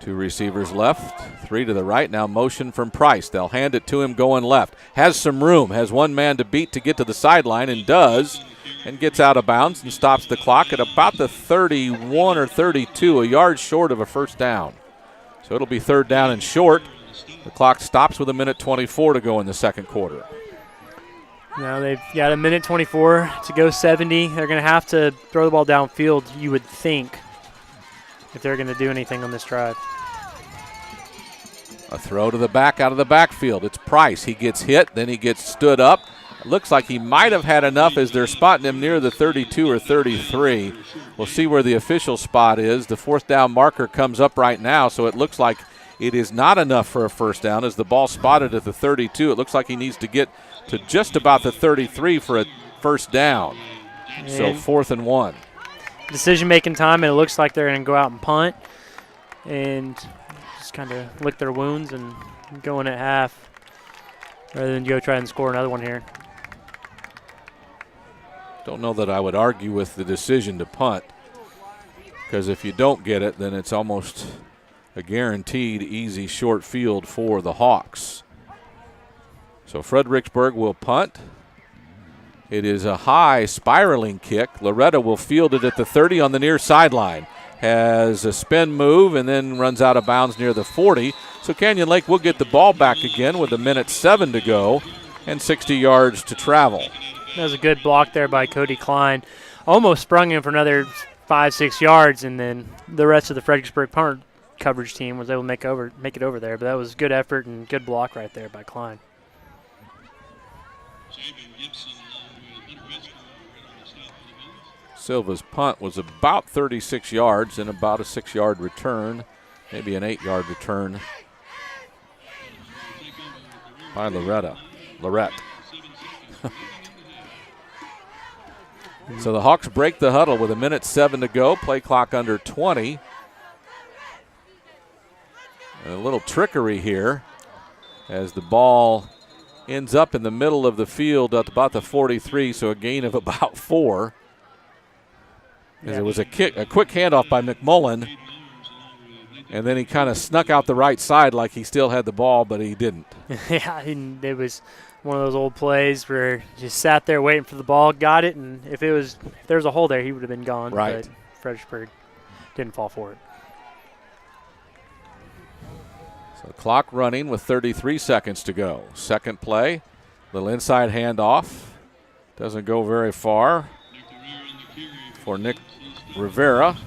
2 receivers left, 3 to the right. Now motion from Price. They'll hand it to him going left. Has some room, has one man to beat to get to the sideline, and does, and gets out of bounds and stops the clock at about the 31 or 32, a yard short of a first down. So it'll be 3rd down and short. The clock stops with a minute 24 to go in the second quarter. Now they've got a minute 24 to go 70. They're going to have to throw the ball downfield, you would think, if they're going to do anything on this drive. A throw to the back out of the backfield. It's Price. He gets hit, then he gets stood up. It looks like he might have had enough as they're spotting him near the 32 or 33. We'll see where the official spot is. The 4th down marker comes up right now, so it looks like it is not enough for a first down. As the ball spotted at the 32, it looks like he needs to get to just about the 33 for a first down. And so 4th and 1. Decision-making time, and it looks like they're going to go out and punt and just kind of lick their wounds and go in at half. rather than go try and score another one here. Don't know that I would argue with the decision to punt, because if you don't get it, then it's almost a guaranteed easy short field for the Hawks. So Fredericksburg will punt. It is a high spiraling kick. Loretta will field it at the 30 on the near sideline. Has a spin move and then runs out of bounds near the 40. So Canyon Lake will get the ball back again with 1:07 to go and 60 yards to travel. That was a good block there by Cody Klein. Almost sprung him for another 5-6 yards, and then the rest of the Fredericksburg punt coverage team was able to make it over there. But that was good effort and good block right there by Klein. Silva's punt was about 36 yards and about a 6-yard return, maybe an 8-yard return by Lorette. So the Hawks break the huddle with 1:07 to go, play clock under 20. A little trickery here as the ball ends up in the middle of the field at about the 43, so a gain of about 4. As it was a quick handoff by McMullen, and then he kind of snuck out the right side like he still had the ball, but he didn't. Yeah, and it was one of those old plays where he just sat there waiting for the ball, got it, and if there was a hole there, he would have been gone. Right. But Fredericksburg didn't fall for it. So clock running with 33 seconds to go. Second play, little inside handoff. Doesn't go very far for Nick Rivera.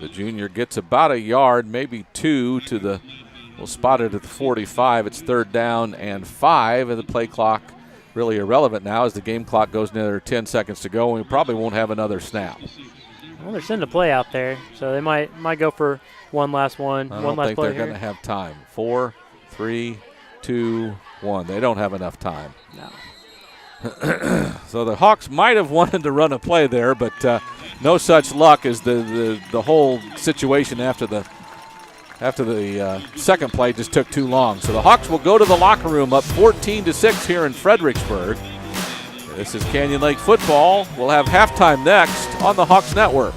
The junior gets about a yard, maybe 2 to the, we'll spot it at the 45. It's 3rd down and 5, and the play clock really irrelevant now as the game clock goes another 10 seconds to go, and we probably won't have another snap. Well, they're sending a play out there, so they might go for one last one. I don't think they're going to have time. 4, 3, 2, 1. They don't have enough time. No. So the Hawks might have wanted to run a play there, but no such luck as the whole situation after the second play just took too long. So the Hawks will go to the locker room up 14-6 here in Fredericksburg. This is Canyon Lake football. We'll have halftime next on the Hawks Network.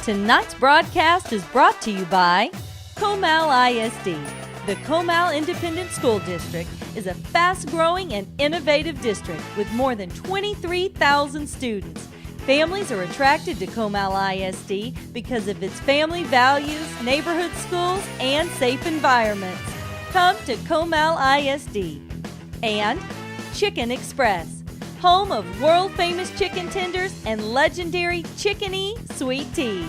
Tonight's broadcast is brought to you by Comal ISD. The Comal Independent School District is a fast-growing and innovative district with more than 23,000 students. Families are attracted to Comal ISD because of its family values, neighborhood schools, and safe environments. Come to Comal ISD. And Chicken Express, home of world-famous chicken tenders and legendary Chicken-y sweet tea.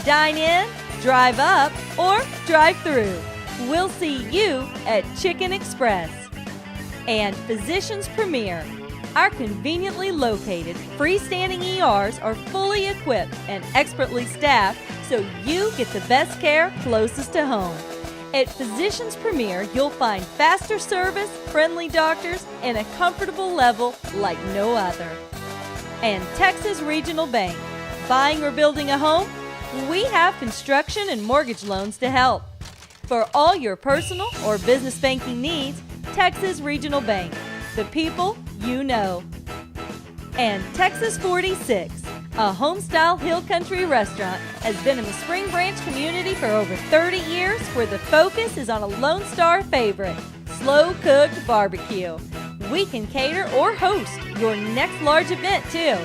Dine in, drive up, or drive through. We'll see you at Chicken Express. And Physicians Premier. Our conveniently located freestanding ERs are fully equipped and expertly staffed so you get the best care closest to home. At Physicians Premier, you'll find faster service, friendly doctors, and a comfortable level like no other. And Texas Regional Bank. Buying or building a home? We have construction and mortgage loans to help. For all your personal or business banking needs, Texas Regional Bank. The people you know. And Texas 46, a home-style hill country restaurant, has been in the Spring Branch community for over 30 years, where the focus is on a Lone Star favorite, slow-cooked barbecue. We can cater or host your next large event, too.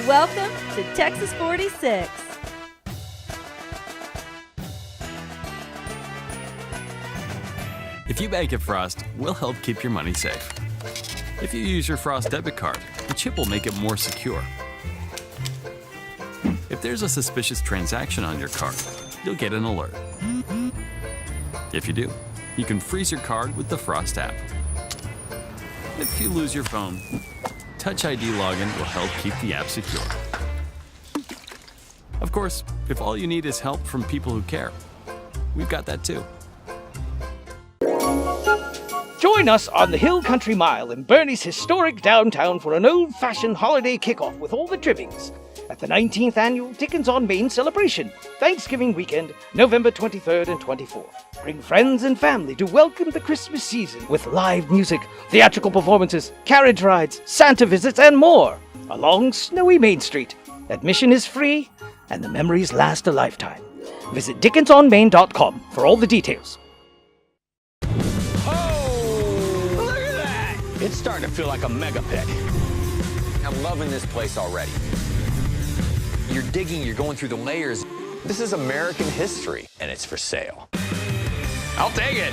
Welcome to Texas 46. If you bank at Frost, we'll help keep your money safe. If you use your Frost debit card, the chip will make it more secure. If there's a suspicious transaction on your card, you'll get an alert. If you do, you can freeze your card with the Frost app. If you lose your phone, Touch ID login will help keep the app secure. Of course, if all you need is help from people who care, we've got that too. Join us on the Hill Country Mile in Bernie's historic downtown for an old-fashioned holiday kickoff with all the trimmings. At at the 19th Annual Dickens on Main celebration, Thanksgiving weekend, November 23rd and 24th. Bring friends and family to welcome the Christmas season with live music, theatrical performances, carriage rides, Santa visits, and more along snowy Main Street. Admission is free, and the memories last a lifetime. Visit dickensonmain.com for all the details. Oh, look at that! It's starting to feel like a mega pit. I'm loving this place already. You're digging, you're going through the layers. This is American history, and it's for sale. I'll take it.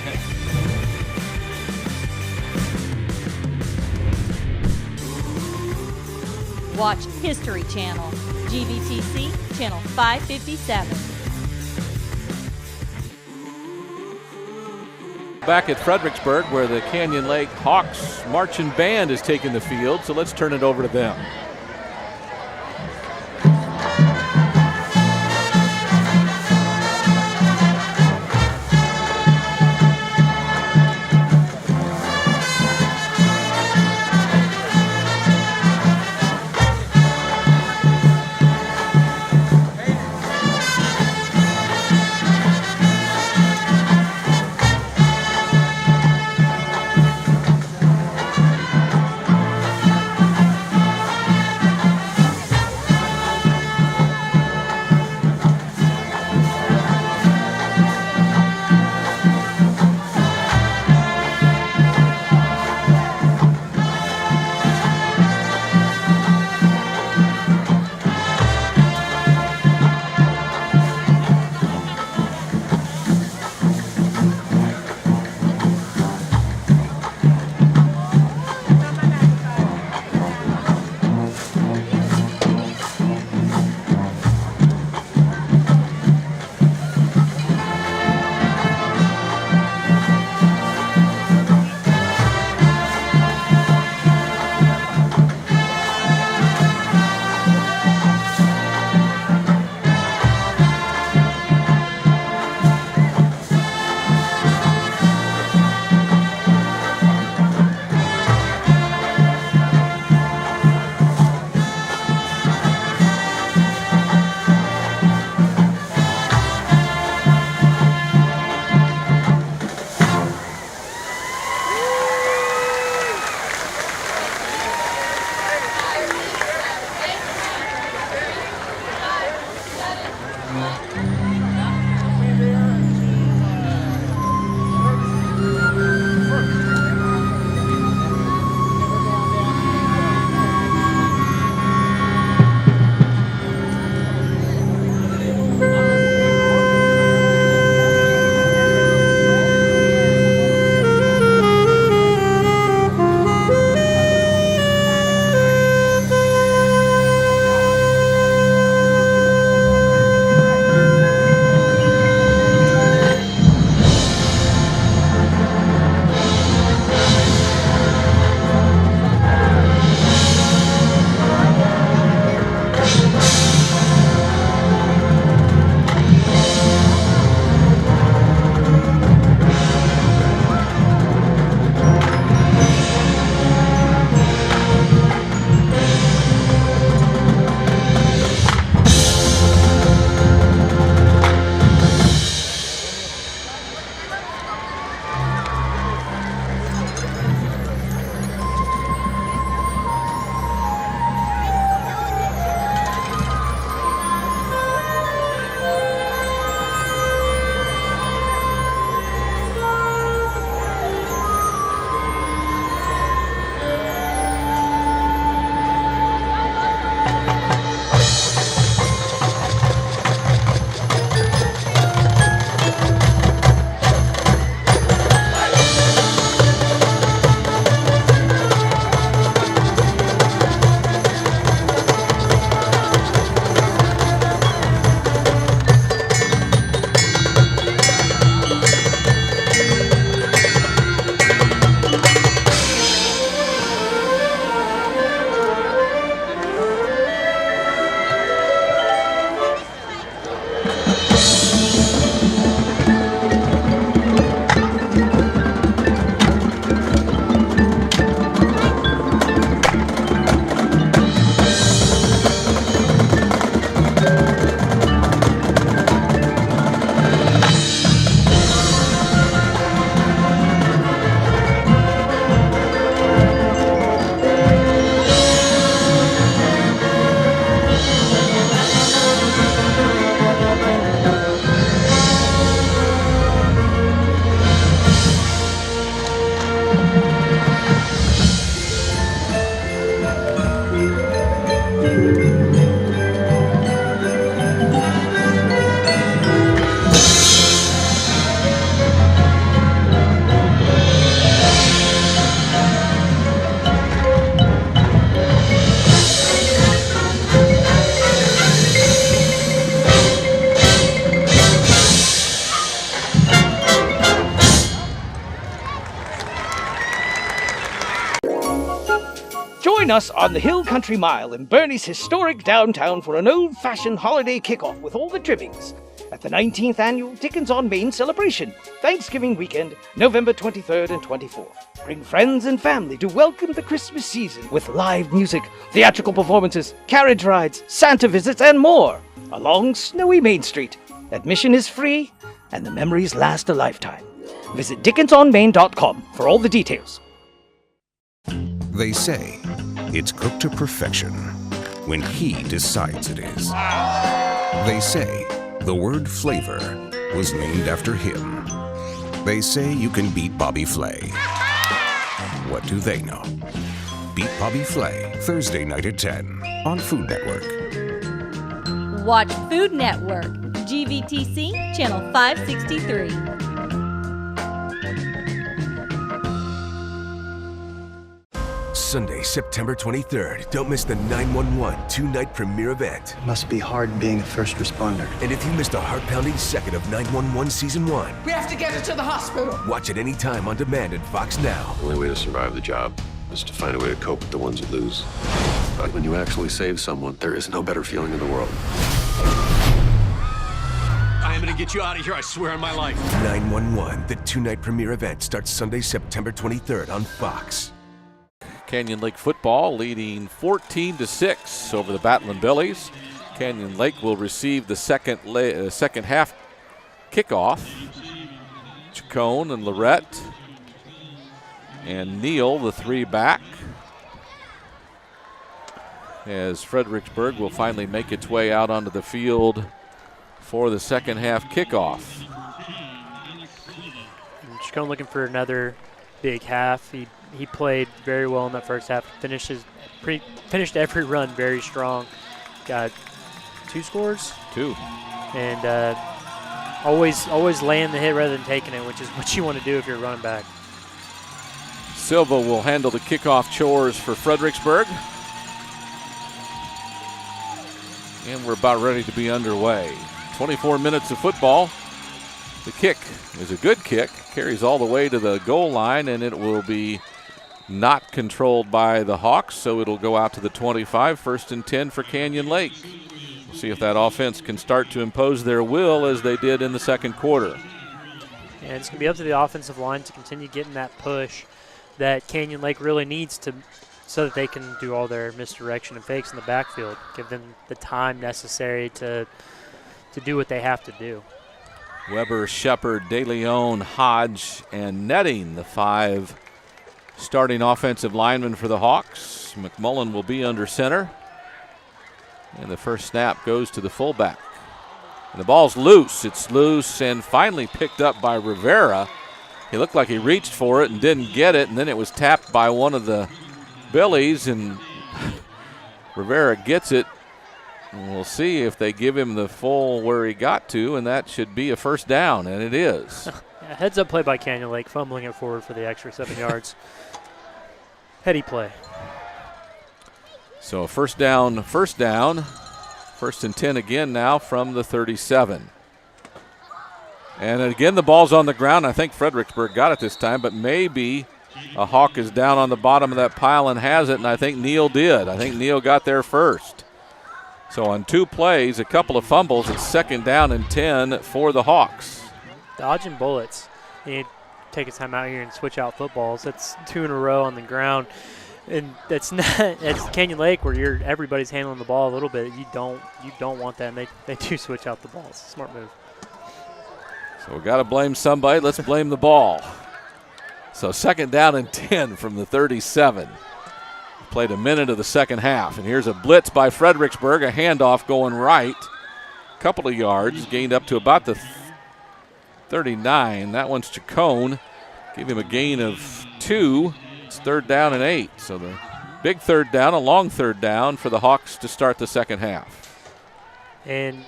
Watch History Channel, GVTC, Channel 557. Back at Fredericksburg, where the Canyon Lake Hawks Marching Band is taking the field, so let's turn it over to them. Join us on the Hill Country Mile in Bernie's historic downtown for an old-fashioned holiday kickoff with all the trimmings at the 19th Annual Dickens on Main celebration, Thanksgiving weekend, November 23rd and 24th. Bring friends and family to welcome the Christmas season with live music, theatrical performances, carriage rides, Santa visits, and more along snowy Main Street. Admission is free, and the memories last a lifetime. Visit dickensonmain.com for all the details. They say it's cooked to perfection when he decides it is. They say the word flavor was named after him. They say you can beat Bobby Flay. What do they know? Beat Bobby Flay, Thursday night at 10 on Food Network. Watch Food Network, GVTC, Channel 563. Sunday, September 23rd. Don't miss the 911 two-night premiere event. Must be hard being a first responder. And if you missed a heart-pounding second of 911 Season 1, We have to get her to the hospital. watch it anytime on demand at Fox Now. The only way to survive the job is to find a way to cope with the ones that lose. But when you actually save someone, there is no better feeling in the world. I am gonna get you out of here, I swear on my life. 911, the two-night premiere event starts Sunday, September 23rd on Fox. Canyon Lake football leading 14-6 over the Battlin Billies. Canyon Lake will receive the second half kickoff. Chacon and Lorette and Neal, the three back, as Fredericksburg will finally make its way out onto the field for the second half kickoff. Chacon looking for another big half. He played very well in that first half. Finished every run very strong. Got 2 scores. 2. And always laying the hit rather than taking it, which is what you want to do if you're a running back. Silva will handle the kickoff chores for Fredericksburg. And we're about ready to be underway. 24 minutes of football. The kick is a good kick. Carries all the way to the goal line, and it will be not controlled by the Hawks, so it'll go out to the 25, 1st and 10 for Canyon Lake. We'll see if that offense can start to impose their will as they did in the second quarter. And it's going to be up to the offensive line to continue getting that push that Canyon Lake really needs so that they can do all their misdirection and fakes in the backfield. Give them the time necessary to do what they have to do. Weber, Shepard, De Leon, Hodge, and Netting, the 5 starting offensive linemen for the Hawks. McMullen will be under center. And the first snap goes to the fullback. And the ball's loose. It's loose and finally picked up by Rivera. He looked like he reached for it and didn't get it, and then it was tapped by one of the Billies, and Rivera gets it. And we'll see if they give him the full where he got to, and that should be a first down, and it is. Yeah, heads up play by Canyon Lake, fumbling it forward for the extra 7 yards. Heady play. So first down, 1st and 10 again now from the 37. And again, the ball's on the ground. I think Fredericksburg got it this time, but maybe a Hawk is down on the bottom of that pile and has it, and I think Neal did. I think Neal got there first. So on 2 plays, a couple of fumbles, it's 2nd down and 10 for the Hawks. Dodging bullets. You need to take a time out here and switch out footballs. That's 2 in a row on the ground. And that's Canyon Lake where everybody's handling the ball a little bit. You don't want that, and they do switch out the ball. It's a smart move. So we got to blame somebody. Let's blame the ball. So 2nd down and 10 from the 37. Played a minute of the second half. And here's a blitz by Fredericksburg, a handoff going right. Couple of yards, gained up to about the 39. That one's Chacon. Give him a gain of 2. It's 3rd down and 8. So the big 3rd down, a long 3rd down for the Hawks to start the second half. And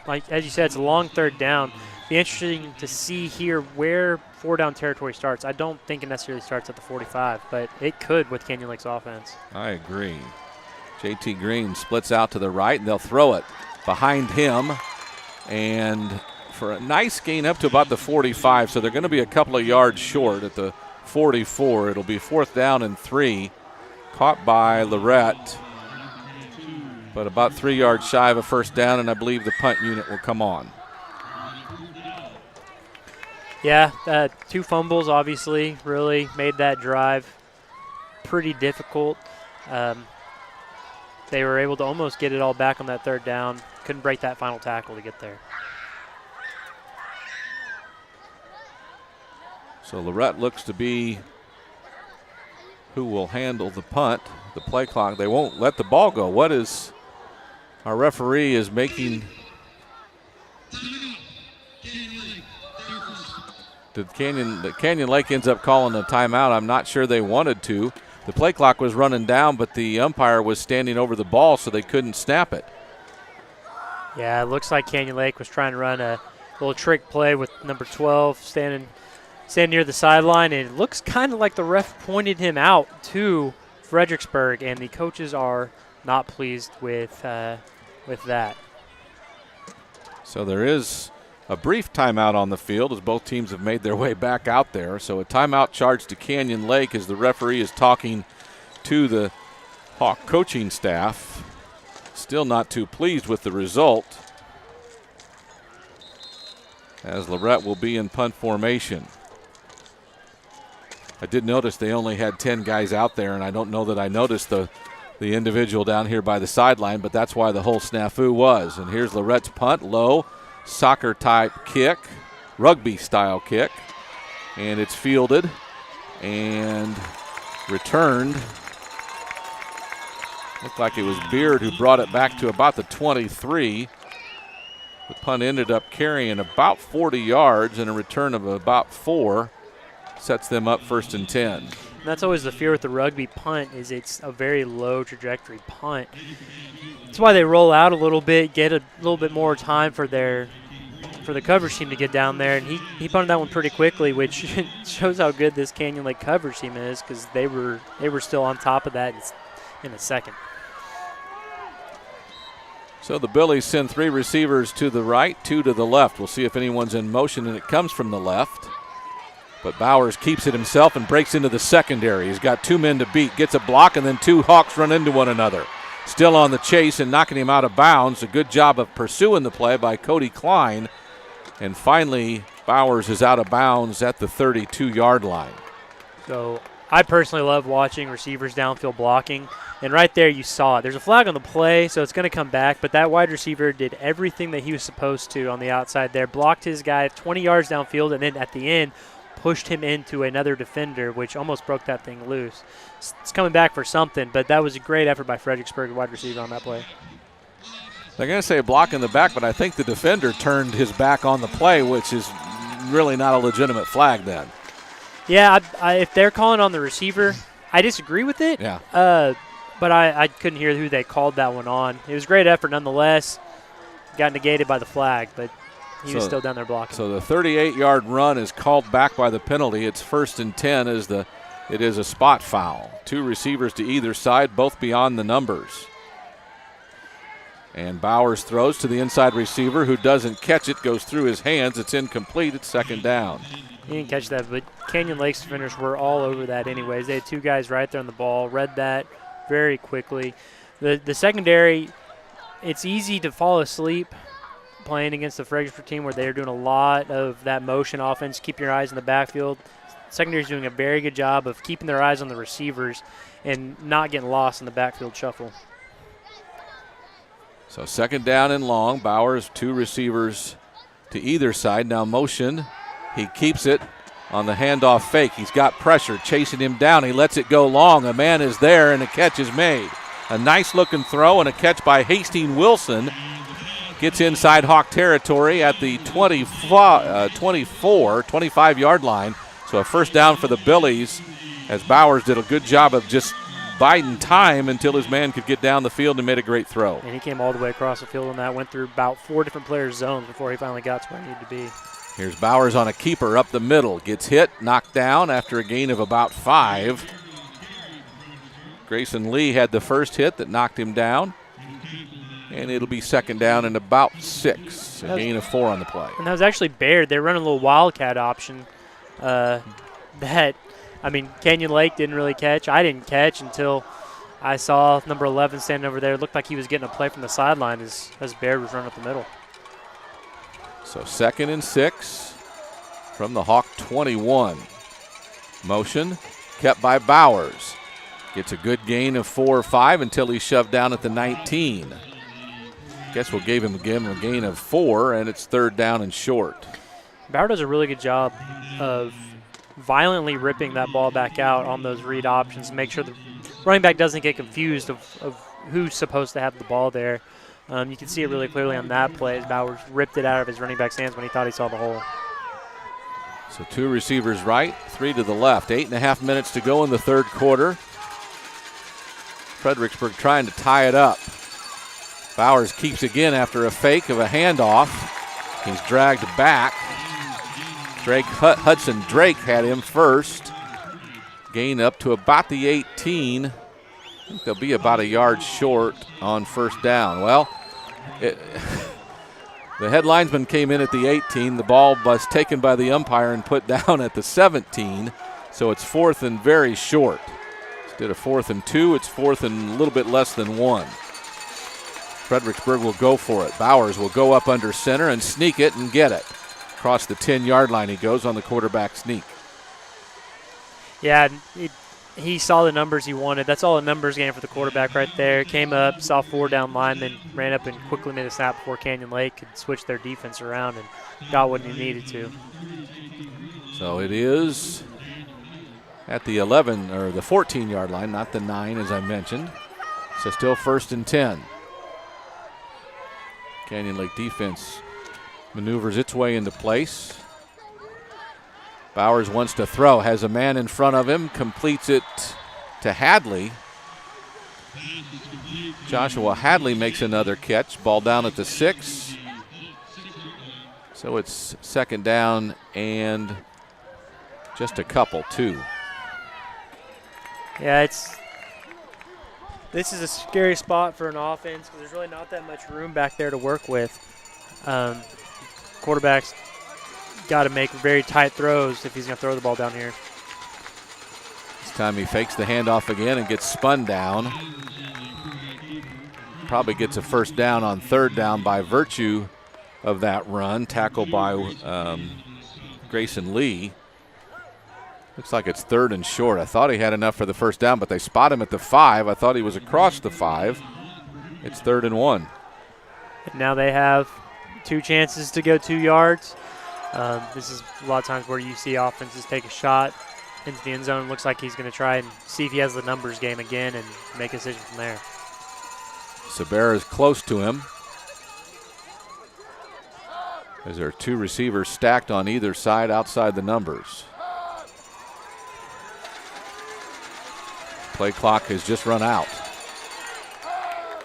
like as you said, it's a long 3rd down. Be interesting to see here where 4-down territory starts. I don't think it necessarily starts at the 45, but it could with Canyon Lake's offense. I agree. JT Green splits out to the right, and they'll throw it behind him. And for a nice gain up to about the 45, so they're going to be a couple of yards short at the 44. It'll be 4th down and 3 caught by Lorette, but about 3 yards shy of a first down, and I believe the punt unit will come on. Yeah, 2 fumbles obviously really made that drive pretty difficult. They were able to almost get it all back on that 3rd down. Couldn't break that final tackle to get there. So Lorette looks to be who will handle the punt, the play clock. They won't let the ball go. What is our referee is making? The Canyon Lake ends up calling a timeout. I'm not sure they wanted to. The play clock was running down, but the umpire was standing over the ball, so they couldn't snap it. Yeah, it looks like Canyon Lake was trying to run a little trick play with number 12 standing near the sideline, and it looks kind of like the ref pointed him out to Fredericksburg, and the coaches are not pleased with that. So there is a brief timeout on the field as both teams have made their way back out there. So a timeout charged to Canyon Lake as the referee is talking to the Hawk coaching staff. Still not too pleased with the result, as Lorette will be in punt formation. I did notice they only had 10 guys out there, and I don't know that I noticed the individual down here by the sideline, but that's why the whole snafu was. And here's Lorette's punt, low, soccer-type kick, rugby-style kick, and it's fielded and returned. Looked like it was Beard who brought it back to about the 23. The punt ended up carrying about 40 yards, and a return of about 4 sets them up 1st and 10. And that's always the fear with the rugby punt, is it's a very low trajectory punt. That's why they roll out a little bit, get a little bit more time for the coverage team to get down there, and he punted that one pretty quickly, which shows how good this Canyon Lake coverage team is, because they were still on top of that in a second. So the Billies send 3 receivers to the right, 2 to the left. We'll see if anyone's in motion, and it comes from the left. But Bowers keeps it himself and breaks into the secondary. He's got 2 men to beat, gets a block, and then 2 Hawks run into one another. Still on the chase and knocking him out of bounds. A good job of pursuing the play by Cody Klein. And finally, Bowers is out of bounds at the 32-yard line. So I personally love watching receivers downfield blocking. And right there you saw it. There's a flag on the play, so it's going to come back. But that wide receiver did everything that he was supposed to on the outside there. Blocked his guy 20 yards downfield, and then at the end pushed him into another defender, which almost broke that thing loose. It's coming back for something, but that was a great effort by Fredericksburg, wide receiver, on that play. They're going to say a block in the back, but I think the defender turned his back on the play, which is really not a legitimate flag then. Yeah, if they're calling on the receiver, I disagree with it. Yeah. But I couldn't hear who they called that one on. It was a great effort nonetheless. Got negated by the flag, but he was still down there blocking. So the 38-yard run is called back by the penalty. It's 1st and 10 as it is a spot foul. 2 receivers to either side, both beyond the numbers. And Bowers throws to the inside receiver, who doesn't catch it, goes through his hands. It's incomplete. It's 2nd down. He didn't catch that, but Canyon Lake's defenders were all over that anyways. They had 2 guys right there on the ball, read that very quickly. The secondary, it's easy to fall asleep playing against the Fredericksburg team where they're doing a lot of that motion offense. Keep your eyes in the backfield. Secondary's doing a very good job of keeping their eyes on the receivers and not getting lost in the backfield shuffle. So 2nd down and long. Bowers, 2 receivers to either side. Now motion. He keeps it on the handoff fake. He's got pressure chasing him down. He lets it go long. A man is there, and a catch is made. A nice-looking throw and a catch by Hastings Wilson. Gets inside Hawk territory at the 25-yard line. So a 1st down for the Billies, as Bowers did a good job of just biding time until his man could get down the field and made a great throw. And he came all the way across the field on that, went through about 4 different players' zones before he finally got to where he needed to be. Here's Bowers on a keeper up the middle. Gets hit, knocked down after a gain of about 5. Grayson Lee had the first hit that knocked him down. And it'll be 2nd down and about 6. A gain of 4 on the play. And that was actually Baird. They're running a little wildcat option Canyon Lake didn't really catch. I didn't catch until I saw number 11 standing over there. It looked like he was getting a play from the sideline as Baird was running up the middle. So 2nd and 6 from the Hawk 21. Motion kept by Bowers. Gets a good gain of 4 or 5 until he's shoved down at the 19. Guess we'll give him a gain of 4, and it's 3rd down and short. Bauer does a really good job of violently ripping that ball back out on those read options to make sure the running back doesn't get confused of who's supposed to have the ball there. You can see it really clearly on that play as Bowers ripped it out of his running back's hands when he thought he saw the hole. So 2 receivers right, 3 to the left. 8.5 minutes to go in the 3rd quarter. Fredericksburg trying to tie it up. Bowers keeps again after a fake of a handoff. He's dragged back. Hudson Drake had him first. Gain up to about the 18. I think they'll be about a yard short on 1st down. Well, the head linesman came in at the 18. The ball was taken by the umpire and put down at the 17. So it's 4th and very short. Instead of 4th and 2, it's 4th and a little bit less than 1. Fredericksburg will go for it. Bowers will go up under center and sneak it and get it. Across the 10-yard line he goes on the quarterback sneak. Yeah, he saw the numbers he wanted. That's all a numbers game for the quarterback right there. Came up, saw 4 down linemen, ran up and quickly made a snap before Canyon Lake could switch their defense around and got what he needed to. So it is at the 11 or the 14-yard line, not the 9 as I mentioned. So still 1st and 10. Canyon Lake defense maneuvers its way into place. Bowers wants to throw, has a man in front of him, completes it to Hadley. Joshua Hadley makes another catch, ball down at the 6. So it's 2nd down and just a couple, 2. Yeah, this is a scary spot for an offense because there's really not that much room back there to work with. Quarterback's got to make very tight throws if he's going to throw the ball down here. This time he fakes the handoff again and gets spun down. Probably gets a 1st down on 3rd down by virtue of that run. Tackled by Grayson Lee. Looks like it's 3rd and short. I thought he had enough for the 1st down, but they spot him at the 5. I thought he was across the 5. It's 3rd and 1. Now they have 2 chances to go 2 yards. This is a lot of times where you see offenses take a shot into the end zone. Looks like he's going to try and see if he has the numbers game again and make a decision from there. Sabera is close to him. As there are 2 receivers stacked on either side outside the numbers. Play clock has just run out.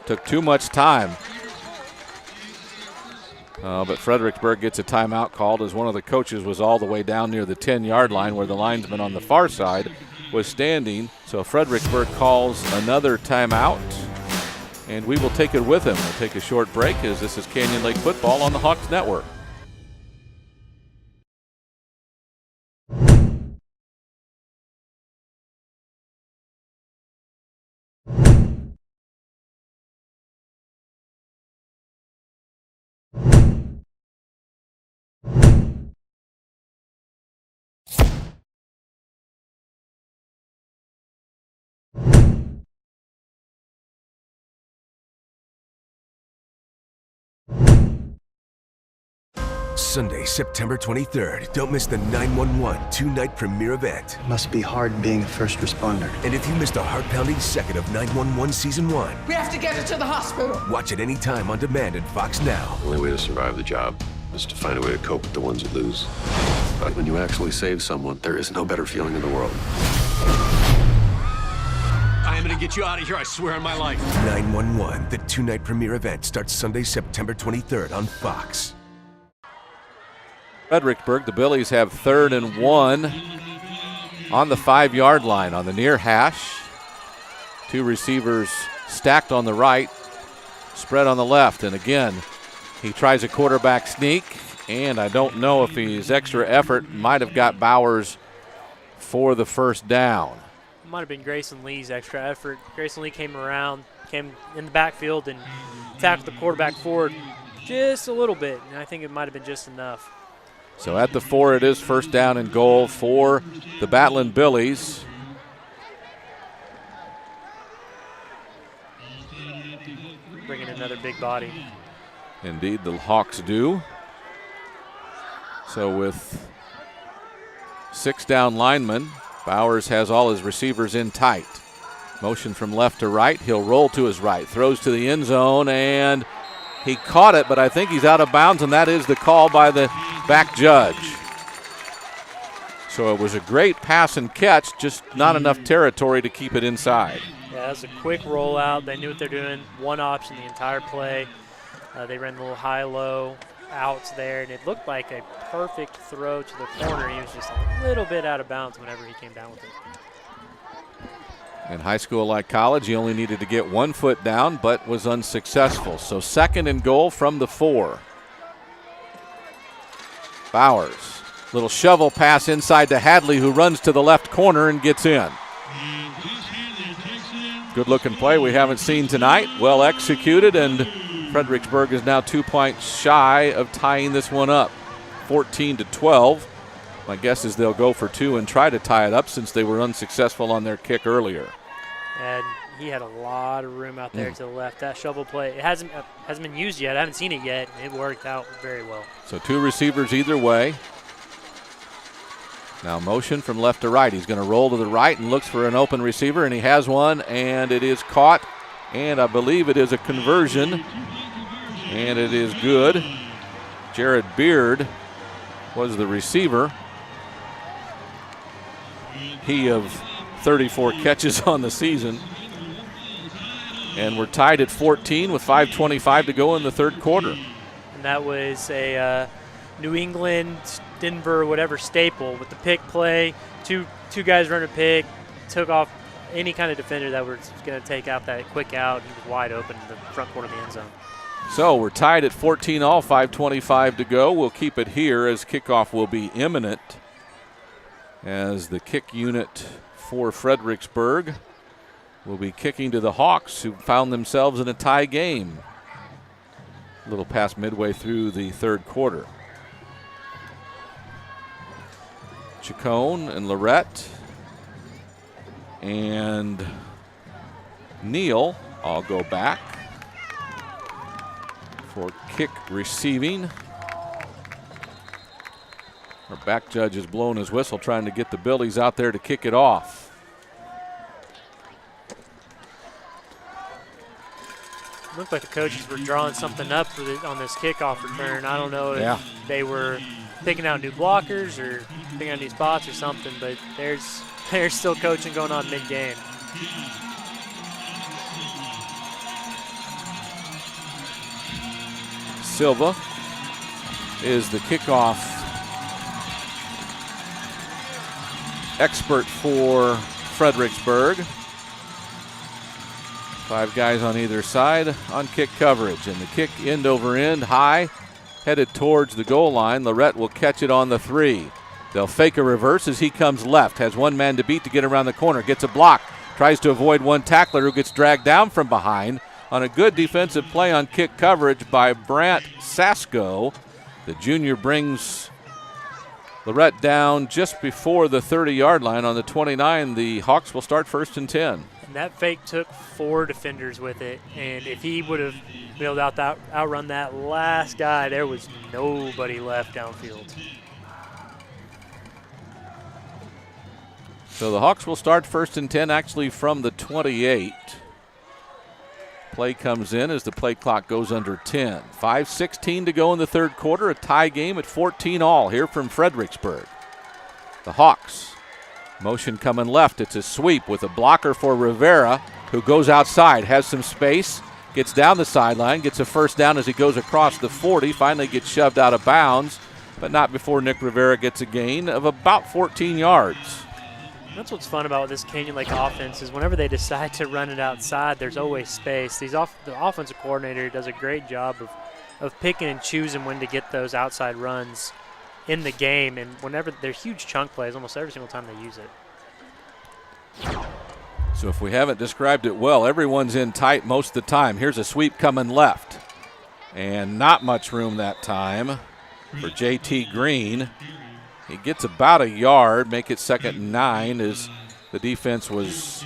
Took too much time. But Fredericksburg gets a timeout called as one of the coaches was all the way down near the 10-yard line where the linesman on the far side was standing. So Fredericksburg calls another timeout, and we will take it with him. We'll take a short break as this is Canyon Lake Football on the Hawks Network. Sunday, September 23rd. Don't miss the 911 2-night premiere event. Must be hard being a first responder. And if you missed a heart-pounding second of 911 Season 1, We have to get her to the hospital. watch it anytime on demand at Fox Now. The only way to survive the job is to find a way to cope with the ones that lose. But when you actually save someone, there is no better feeling in the world. I am going to get you out of here, I swear on my life. 911, the 2-night premiere event starts Sunday, September 23rd on Fox. Fredericksburg, the Billies have 3rd and 1 on the 5-yard line on the near hash. 2 receivers stacked on the right, spread on the left. And again, he tries a quarterback sneak, and I don't know if his extra effort might have got Bowers for the 1st down. might have been Grayson Lee's extra effort. Grayson Lee came in the backfield and tackled the quarterback forward just a little bit, and I think it might have been just enough. So at the 4, it is first down and goal for the Battlin Billies. Bringing another big body. Indeed, the Hawks do. So with 6 down linemen, Bowers has all his receivers in tight. Motion from left to right. He'll roll to his right. Throws to the end zone, and he caught it, but I think he's out of bounds, and that is the call by the back judge. So it was a great pass and catch, just not enough territory to keep it inside. Yeah, that was a quick rollout. They knew what they're doing. One option the entire play. They ran a little high-low outs there, and it looked like a perfect throw to the corner. He was just a little bit out of bounds whenever he came down with it. In high school like college, he only needed to get 1 foot down, but was unsuccessful. So second and goal from the 4. Bowers, little shovel pass inside to Hadley, who runs to the left corner and gets in. Good looking play we haven't seen tonight. Well executed, and Fredericksburg is now 2 points shy of tying this one up. 14-12. My guess is they'll go for 2 and try to tie it up since they were unsuccessful on their kick earlier. And he had a lot of room out there to the left. That shovel play, it hasn't been used yet. I haven't seen it yet. It worked out very well. So 2 receivers either way. Now motion from left to right. He's going to roll to the right and looks for an open receiver, and he has one, and it is caught. And I believe it is a conversion, and it is good. Jared Beard was the receiver. He of 34 catches on the season. And we're tied at 14 with 5:25 to go in the third quarter. And that was a New England, Denver, whatever staple with the pick play. Two guys run a pick, took off any kind of defender that was going to take out that quick out. He was wide open in the front corner of the end zone. So we're tied at 14 all, 5:25 to go. We'll keep it here as kickoff will be imminent as the kick unit for Fredericksburg will be kicking to the Hawks, who found themselves in a tie game a little past midway through the third quarter. Chacon and Lorette and Neal all go back for kick receiving. Our back judge is blowing his whistle, trying to get the Billies out there to kick it off. Looked like the coaches were drawing something up on this kickoff return. I don't know if they were picking out new blockers or picking out new spots or something, but there's still coaching going on mid-game. Silva is the kickoff expert for Fredericksburg. 5 guys on either side on kick coverage, and the kick end over end high headed towards the goal line. Lorette will catch it on the 3. They'll fake a reverse as he comes left, has 1 man to beat to get around the corner, gets a block, tries to avoid one tackler who gets dragged down from behind on a good defensive play on kick coverage by Brant Sasko. The junior brings Lorette down just before the 30-yard line on the 29. The Hawks will start 1st and 10. And that fake took 4 defenders with it, and if he would have been able to outrun that last guy, there was nobody left downfield. So the Hawks will start 1st and 10 actually from the 28. Play comes in as the play clock goes under 10. 5:16 to go in the third quarter, a tie game at 14 all here from Fredericksburg. The Hawks, motion coming left. It's a sweep with a blocker for Rivera, who goes outside, has some space, gets down the sideline, gets a first down as he goes across the 40, finally gets shoved out of bounds, but not before Nick Rivera gets a gain of about 14 yards. That's what's fun about this Canyon Lake offense is whenever they decide to run it outside, there's always space. The offensive coordinator does a great job of picking and choosing when to get those outside runs in the game, and whenever they're huge chunk plays, almost every single time they use it. So if we haven't described it well, everyone's in tight most of the time. Here's a sweep coming left. And not much room that time for JT Green. He gets about a yard, make it 2nd and 9 as the defense was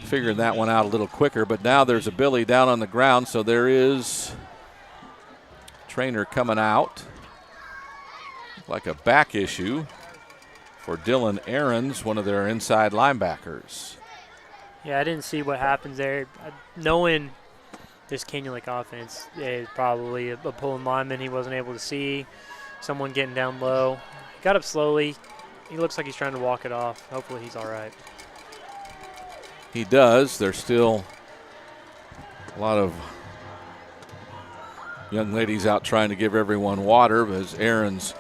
figuring that one out a little quicker. But now there's a Billy down on the ground, so there is trainer coming out. Like a back issue for Dylan Aarons, one of their inside linebackers. Yeah, I didn't see what happens there. Knowing this Canyon Lake offense is probably a pulling lineman he wasn't able to see, someone getting down low. Got up slowly. He looks like he's trying to walk it off. Hopefully he's all right. He does. There's still a lot of young ladies out trying to give everyone water as Aarons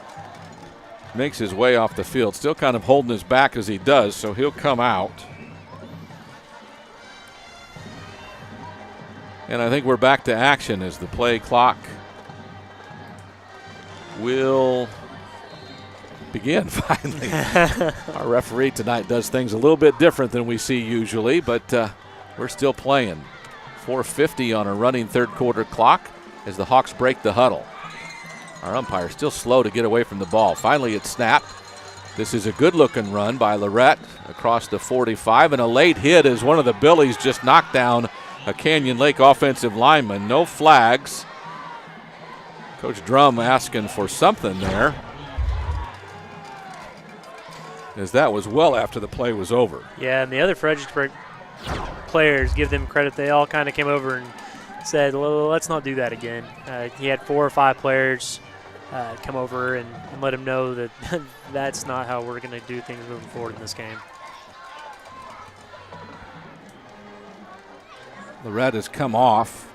makes his way off the field. Still kind of holding his back as he does, so he'll come out. And I think we're back to action as the play clock will begin finally. Our referee tonight does things a little bit different than we see usually, but we're still playing. 4:50 on a running third quarter clock as the Hawks break the huddle. Our umpire still slow to get away from the ball. Finally it's snapped. This is a good looking run by Lorette across the 45, and a late hit as one of the Billies just knocked down a Canyon Lake offensive lineman. No flags. Coach Drum asking for something there, as that was well after the play was over. Yeah, and the other Fredericksburg players, give them credit, they all kind of came over and said, well, let's not do that again. He had 4 or 5 players come over and let him know that that's not how we're going to do things moving forward in this game. Lorette has come off,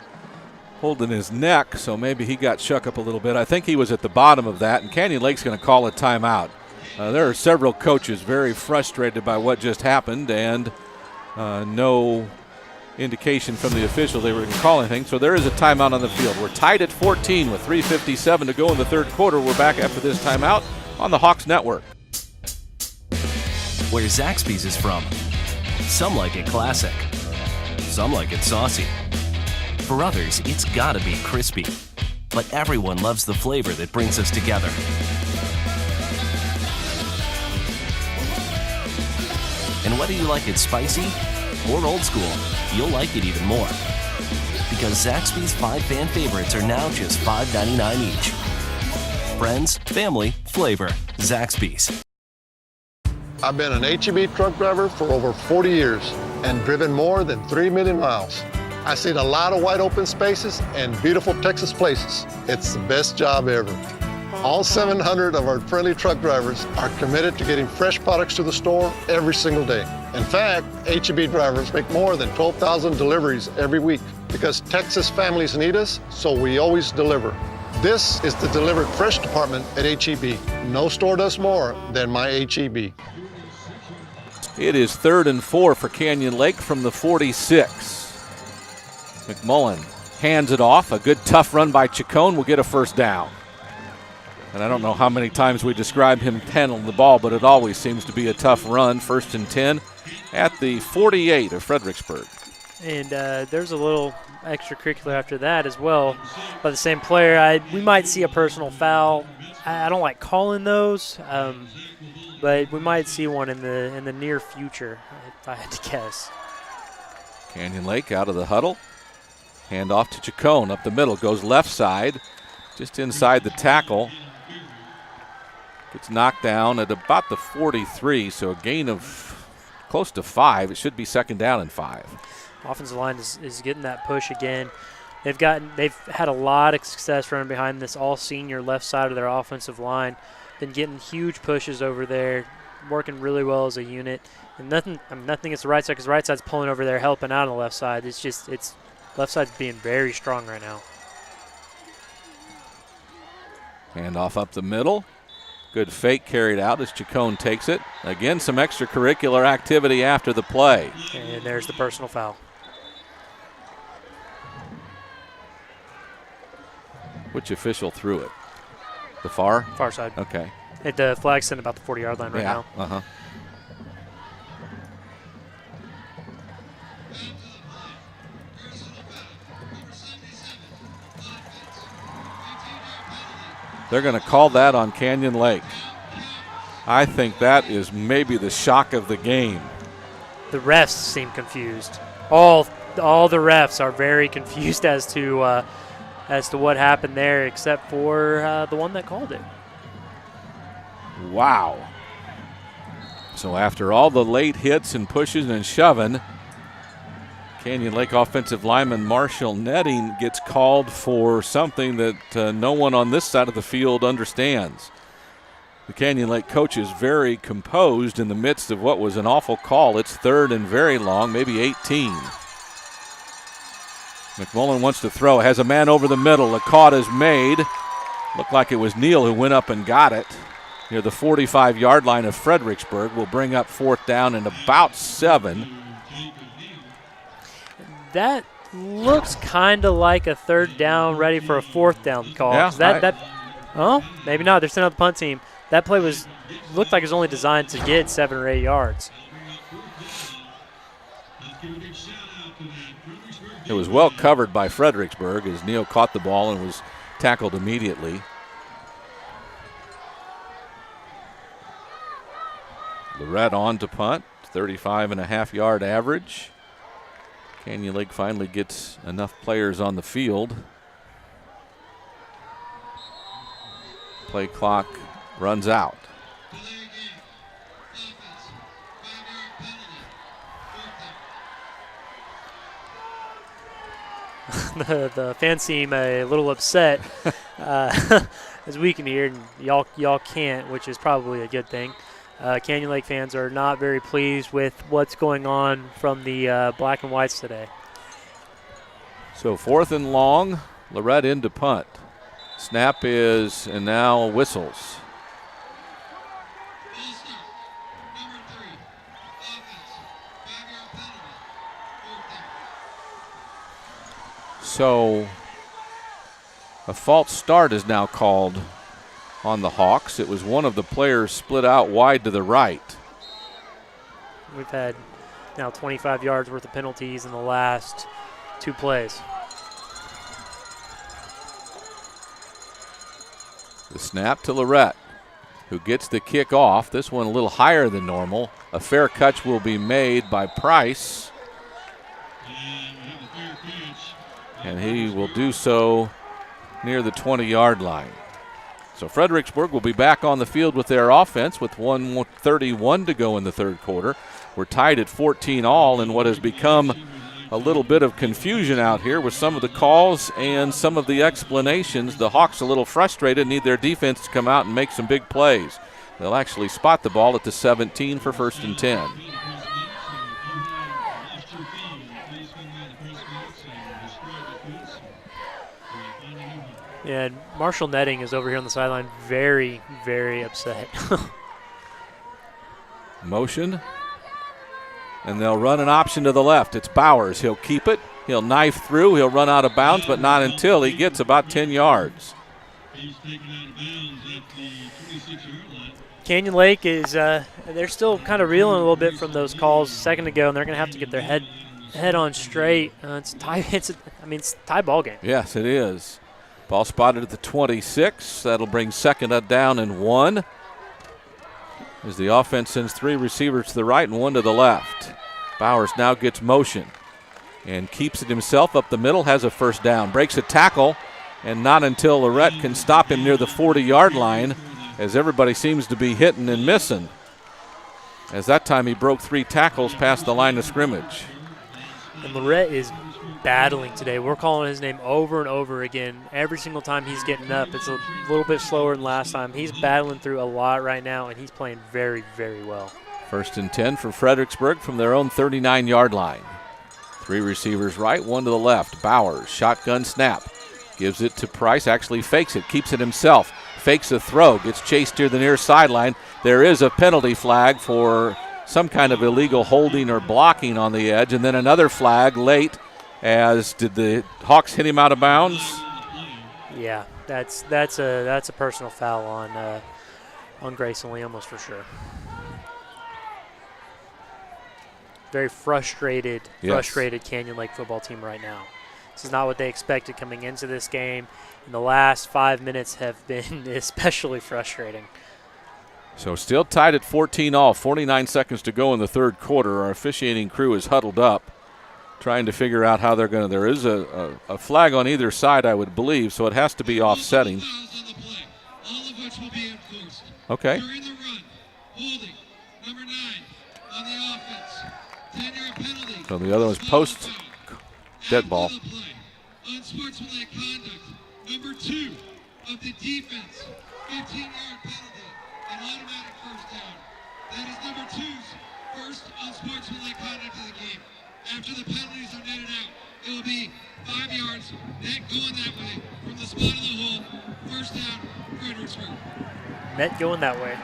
holding his neck, so maybe he got shook up a little bit. I think he was at the bottom of that, and Canyon Lake's going to call a timeout. There are several coaches very frustrated by what just happened, and no indication from the official they were going to call anything. So there is a timeout on the field. We're tied at 14 with 3:57 to go in the third quarter. We're back after this timeout on the Hawks Network. Where Zaxby's is from. Some like it classic. Some like it saucy. For others, it's gotta be crispy. But everyone loves the flavor that brings us together. And whether you like it spicy or old school, you'll like it even more. Because Zaxby's 5 fan favorites are now just $5.99 each. Friends, family, flavor. Zaxby's. I've been an HEB truck driver for over 40 years and driven more than 3 million miles. I've seen a lot of wide open spaces and beautiful Texas places. It's the best job ever. All 700 of our friendly truck drivers are committed to getting fresh products to the store every single day. In fact, HEB drivers make more than 12,000 deliveries every week because Texas families need us, so we always deliver. This is the delivered fresh department at HEB. No store does more than my HEB. It is 3rd and 4 for Canyon Lake from the 46. McMullen hands it off. A good tough run by Chacon will get a first down. And I don't know how many times we describe him handling the ball, but it always seems to be a tough run. 1st and 10 at the 48 of Fredericksburg. And there's a little extracurricular after that as well by the same player. We might see a personal foul. I don't like calling those, but we might see one in the near future, if I had to guess. Canyon Lake out of the huddle. Hand off to Chacon up the middle. Goes left side, just inside the tackle. Gets knocked down at about the 43, so a gain of close to 5. It should be 2nd down and 5. Offensive line is getting that push again. They've had a lot of success running behind this all-senior left side of their offensive line. Been getting huge pushes over there, working really well as a unit. And nothing against the right side, because the right side's pulling over there, helping out on the left side. It's left side's being very strong right now. Hand off up the middle. Good fake carried out as Chacon takes it. Again, some extracurricular activity after the play. And there's the personal foul. Which official threw it? The far? Far side. Okay. The flag's sitting about the 40-yard line right now. Uh-huh. They're going to call that on Canyon Lake. I think that is maybe the shock of the game. The refs seem confused. All the refs are very confused as to what happened there, except for the one that called it. Wow. So after all the late hits and pushes and shoving, Canyon Lake offensive lineman Marshall Netting gets called for something that no one on this side of the field understands. The Canyon Lake coach is very composed in the midst of what was an awful call. It's 3rd and very long, maybe 18. McMullen wants to throw, has a man over the middle. The caught is made. Looked like it was Neal who went up and got it. Near the 45-yard line of Fredericksburg. Will bring up 4th down and about 7. That looks kind of like a 3rd down ready for a 4th down call. Yeah, maybe not. They're sending out the punt team. That play looked like it was only designed to get 7 or 8 yards. It was well covered by Fredericksburg as Neal caught the ball and was tackled immediately. Lorette on to punt, 35.5-yard average. Canyon Lake finally gets enough players on the field. Play clock runs out. The fans seem a little upset, as we can hear, and y'all can't, which is probably a good thing. Canyon Lake fans are not very pleased with what's going on from the black and whites today. So 4th and long, Lorette into punt. Snap is, and now whistles. So a false start is now called on the Hawks. It was one of the players split out wide to the right. We've had now 25 yards worth of penalties in the last 2 plays. The snap to Lorette, who gets the kick off. This one a little higher than normal. A fair catch will be made by Price. And he will do so near the 20-yard line. So Fredericksburg will be back on the field with their offense with 1:31 to go in the 3rd quarter. We're tied at 14 all in what has become a little bit of confusion out here with some of the calls and some of the explanations. The Hawks a little frustrated, need their defense to come out and make some big plays. They'll actually spot the ball at the 17 for 1st and 10. And Marshall Netting is over here on the sideline very, very upset. Motion. And they'll run an option to the left. It's Bowers. He'll keep it. He'll knife through. He'll run out of bounds, but not until he gets about 10 yards. Canyon Lake is they're still kind of reeling a little bit from those calls a second ago, and they're going to have to get their head on straight. It's a tie ball game. Yes, it is. Ball spotted at the 26. That'll bring 2nd down and 1. As the offense sends 3 receivers to the right and 1 to the left. Bowers now gets motion and keeps it himself up the middle, has a 1st down. Breaks a tackle, and not until Lorette can stop him near the 40-yard line, as everybody seems to be hitting and missing. As that time he broke 3 tackles past the line of scrimmage. And Lorette is battling today. We're calling his name over and over again. Every single time he's getting up, it's a little bit slower than last time. He's battling through a lot right now, and he's playing very, very well. 1st and 10 for Fredericksburg from their own 39-yard line. 3 receivers right, 1 to the left. Bowers, shotgun snap. Gives it to Price, actually fakes it, keeps it himself. Fakes a throw, gets chased to the near sideline. There is a penalty flag for some kind of illegal holding or blocking on the edge, and then another flag late. Did the Hawks hit him out of bounds? Yeah, that's a personal foul on Grayson Lee almost for sure. Very frustrated Canyon Lake football team right now. This is not what they expected coming into this game. And the last 5 minutes have been especially frustrating. So still tied at 14-all, 49 seconds to go in the third quarter. Our officiating crew is huddled up, trying to figure out how they're going to. There is a flag on either side, I would believe, so it has to be offsetting. Okay. So the other one's post dead ball. Unsportsmanlike conduct. Number 2 of the defense. 15-yard penalty. An automatic first down. That is number 2's first unsportsmanlike conduct of the game. After the penalties are netted out, it will be 5 yards. Net going that way from the spot of the hole. First down, Fredericksburg. Net going that way.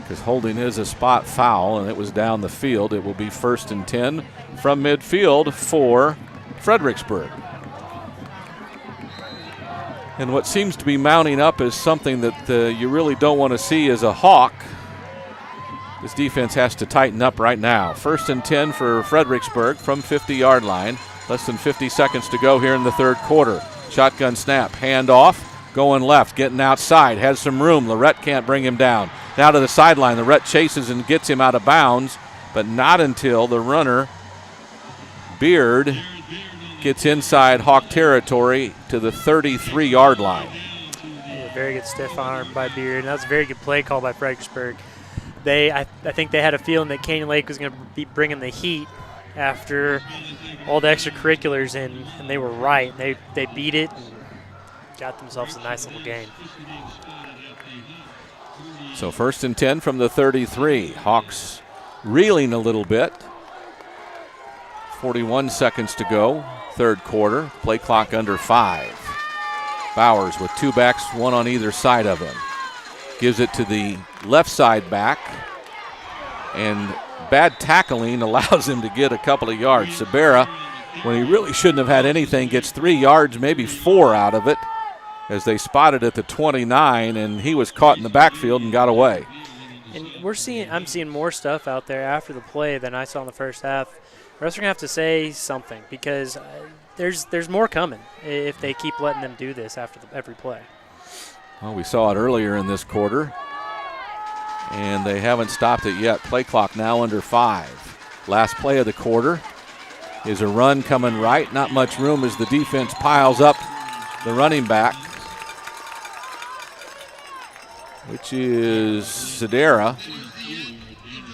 Because holding is a spot foul, and it was down the field. It will be 1st and 10 from midfield for Fredericksburg. And what seems to be mounting up is something that you really don't want to see as a Hawk. This defense has to tighten up right now. 1st and 10 for Fredericksburg from 50-yard line. Less than 50 seconds to go here in the third quarter. Shotgun snap, hand off, going left, getting outside, has some room. Lorette can't bring him down. Now to the sideline. Lorette chases and gets him out of bounds, but not until the runner, Beard, gets inside Hawk territory to the 33-yard line. Yeah, very good stiff arm by Beard, and that was a very good play call by Fredericksburg. I think they had a feeling that Canyon Lake was going to be bringing the heat after all the extracurriculars, and they were right. They beat it and got themselves a nice little game. So 1st and 10 from the 33. Hawks reeling a little bit. 41 seconds to go, third quarter. Play clock under 5. Bowers with 2 backs, 1 on either side of him. Gives it to the left side back, and bad tackling allows him to get a couple of yards. Rivera, when he really shouldn't have had anything, gets 3 yards, maybe 4 out of it, as they spotted at the 29, and he was caught in the backfield and got away. And I'm seeing more stuff out there after the play than I saw in the first half. The refs are going to have to say something, because there's more coming if they keep letting them do this after every play. Well, we saw it earlier in this quarter, and they haven't stopped it yet. Play clock now under 5. Last play of the quarter is a run coming right. Not much room as the defense piles up the running back, which is Sedera.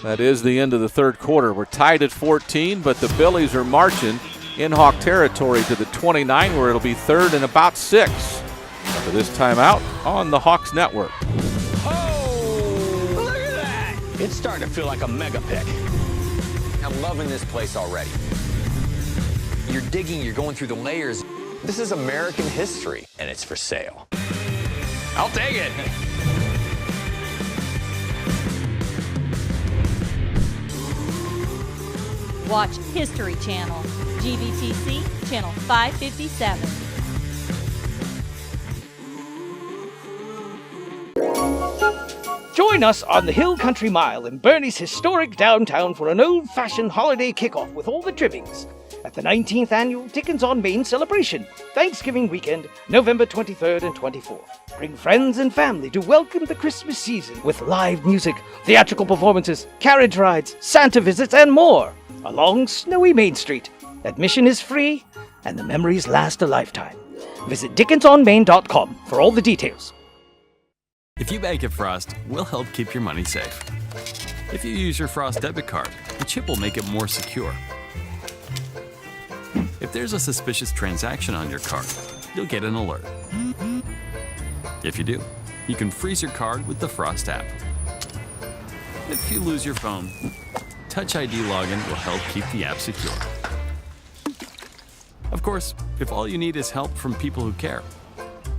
That is the end of the third quarter. We're tied at 14, but the Billies are marching in Hawk territory to the 29, where it'll be 3rd and about 6. After this timeout on the Hawks Network. Oh, look at that! It's starting to feel like a mega pick. I'm loving this place already. You're digging, you're going through the layers. This is American history, and it's for sale. I'll take it. Watch History Channel, GVTC, Channel 557. Join us on the Hill Country Mile in Bernie's historic downtown for an old-fashioned holiday kickoff with all the trimmings at the 19th Annual Dickens on Main celebration, Thanksgiving weekend, November 23rd and 24th. Bring friends and family to welcome the Christmas season with live music, theatrical performances, carriage rides, Santa visits, and more along snowy Main Street. Admission is free, and the memories last a lifetime. Visit dickensonmain.com for all the details. If you bank at Frost, we'll help keep your money safe. If you use your Frost debit card, the chip will make it more secure. If there's a suspicious transaction on your card, you'll get an alert. If you do, you can freeze your card with the Frost app. If you lose your phone, Touch ID login will help keep the app secure. Of course, if all you need is help from people who care,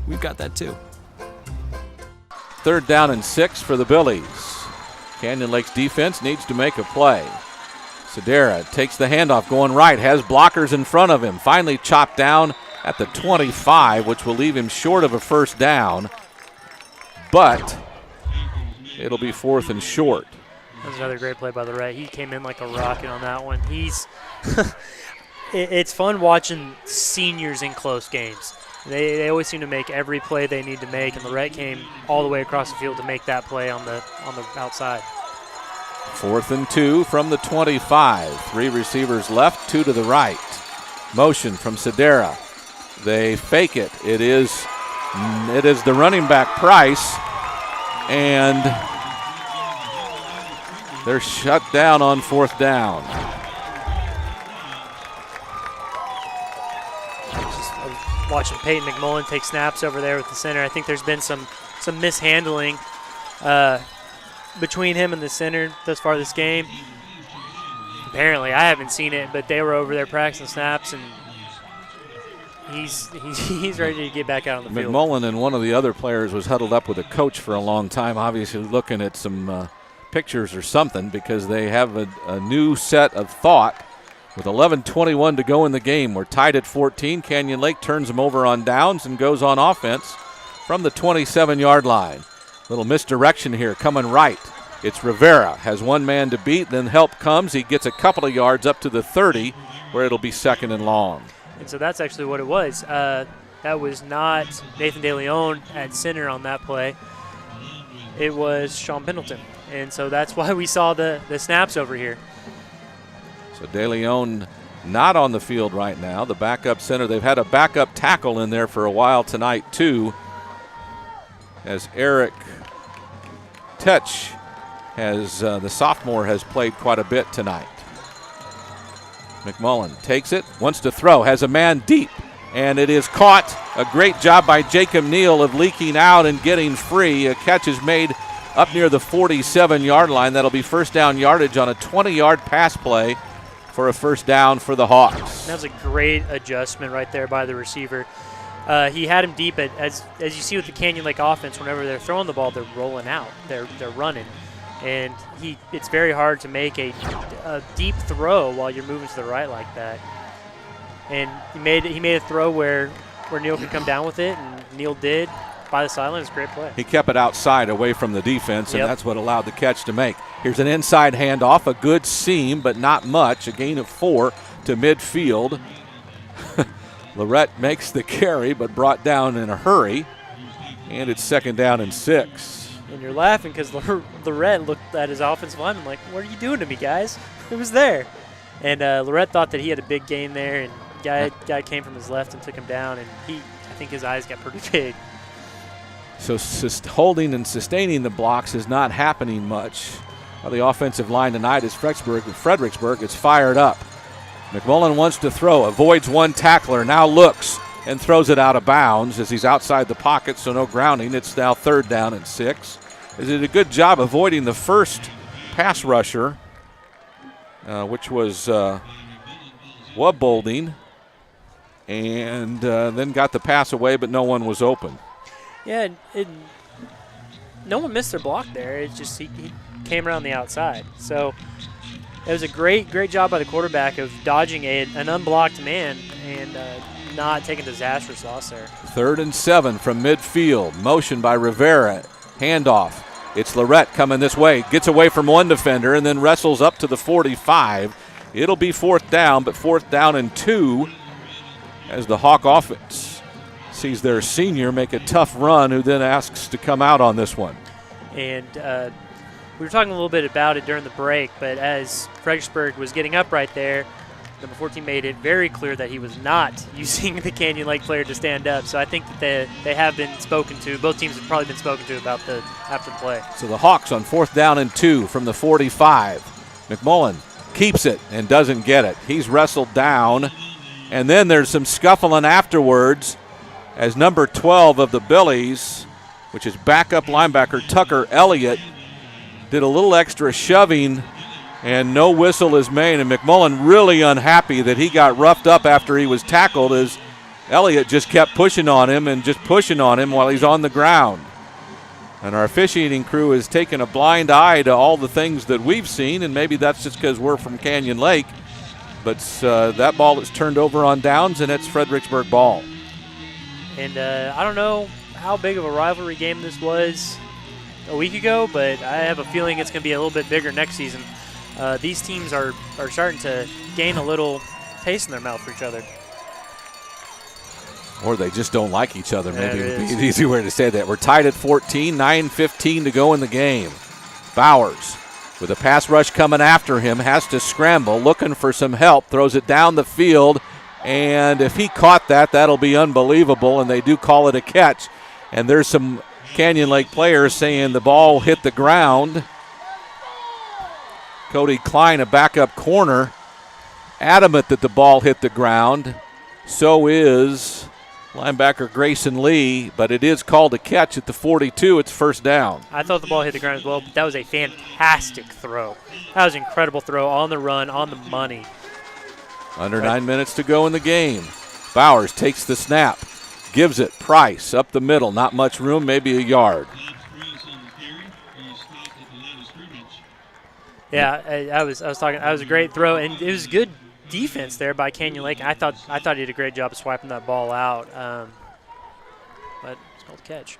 we've got that too. 3rd down and 6 for the Billies. Canyon Lake's defense needs to make a play. Sedera takes the handoff going right, has blockers in front of him. Finally chopped down at the 25, which will leave him short of a first down. But it'll be 4th and short. That was another great play by Lorette. He came in like a rocket on that one. He's it's fun watching seniors in close games. They always seem to make every play they need to make, and Lorette came all the way across the field to make that play on the outside. 4th and 2 from the 25. 3 receivers left, 2 to the right. Motion from Sedera. They fake it. It is the running back Price, and they're shut down on 4th down. I was watching Peyton McMullen take snaps over there with the center. I think there's been some mishandling between him and the center thus far this game. Apparently, I haven't seen it, but they were over there practicing snaps, and he's ready to get back out on the field. McMullen and one of the other players was huddled up with a coach for a long time, obviously looking at some pictures or something, because they have a new set of thought. With 11:21 to go in the game, we're tied at 14. Canyon Lake turns them over on downs and goes on offense from the 27-yard line. Little misdirection here coming right. It's Rivera, has one man to beat, then help comes. He gets a couple of yards up to the 30, where it'll be 2nd and long. And so that's actually what it was. That was not Nathan DeLeon at center on that play. It was Sean Pendleton. And so that's why we saw the snaps over here. So DeLeon not on the field right now. The backup center, they've had a backup tackle in there for a while tonight too, as Eric Tetch has, the sophomore, has played quite a bit tonight. McMullen takes it, wants to throw, has a man deep, and it is caught. A great job by Jacob Neal of leaking out and getting free. A catch is made up near the 47-yard line. That'll be 1st down yardage on a 20-yard pass play for a 1st down for the Hawks. That was a great adjustment right there by the receiver. He had him deep, as you see with the Canyon Lake offense, whenever they're throwing the ball, they're rolling out. They're running. And it's very hard to make a deep throw while you're moving to the right like that. And he made a throw where Neal could come down with it, and Neal did by the sideline. It's a great play. He kept it outside away from the defense, and that's what allowed the catch to make. Here's an inside handoff, a good seam, but not much. A gain of 4 to midfield. Lorette makes the carry, but brought down in a hurry, and it's 2nd down and 6. And you're laughing because Lorette looked at his offensive lineman like, what are you doing to me, guys? It was there. And Lorette thought that he had a big gain there, and guy came from his left and took him down, and I think his eyes got pretty big. So holding and sustaining the blocks is not happening much. Well, the offensive line tonight is Fredericksburg. It's fired up. McMullen wants to throw, avoids one tackler, now looks and throws it out of bounds as he's outside the pocket, so no grounding. It's now 3rd down and 6. He did a good job avoiding the first pass rusher, which was Bolding, and then got the pass away, but no one was open. Yeah, no one missed their block there. It's just he came around the outside. So it was a great job by the quarterback of dodging an unblocked man and not taking a disastrous loss there. 3rd and 7 from midfield. Motion by Rivera. Handoff. It's Lorette coming this way. Gets away from one defender and then wrestles up to the 45. It'll be 4th down, but 4th down and 2 as the Hawk offense sees their senior make a tough run, who then asks to come out on this one. And we were talking a little bit about it during the break, but as Fredericksburg was getting up right there, number 14 made it very clear that he was not using the Canyon Lake player to stand up. So I think that they have been spoken to. Both teams have probably been spoken to about after the play. So the Hawks on 4th down and 2 from the 45. McMullen keeps it and doesn't get it. He's wrestled down, and then there's some scuffling afterwards as number 12 of the Billies, which is backup linebacker Tucker Elliott, did a little extra shoving, and no whistle is made. And McMullen really unhappy that he got roughed up after he was tackled, as Elliott just kept pushing on him while he's on the ground. And our officiating crew has taken a blind eye to all the things that we've seen, and maybe that's just because we're from Canyon Lake. But that ball is turned over on downs, and it's Fredericksburg ball. And I don't know how big of a rivalry game this was. a week ago, but I have a feeling it's going to be a little bit bigger next season. These teams are starting to gain a little taste in their mouth for each other. Or they just don't like each other. Maybe would be an easy way to say that. We're tied at 14, 9:15 to go in the game. Bowers, with a pass rush coming after him, has to scramble, looking for some help, throws it down the field, and if he caught that, that'll be unbelievable, and they do call it a catch. And there's some Canyon Lake players saying the ball hit the ground. Cody Klein, a backup corner, adamant that the ball hit the ground. So is linebacker Grayson Lee, but it is called a catch at the 42. It's first down. I thought the ball hit the ground as well, but that was a fantastic throw. That was an incredible throw on the run, on the money. Under 9 minutes to go in the game. Bowers takes the snap, gives it. Price up the middle, not much room, maybe a yard. Yeah, I was talking. That was a great throw, and it was good defense there by Canyon Lake. I thought he did a great job of swiping that ball out, but it's called a catch.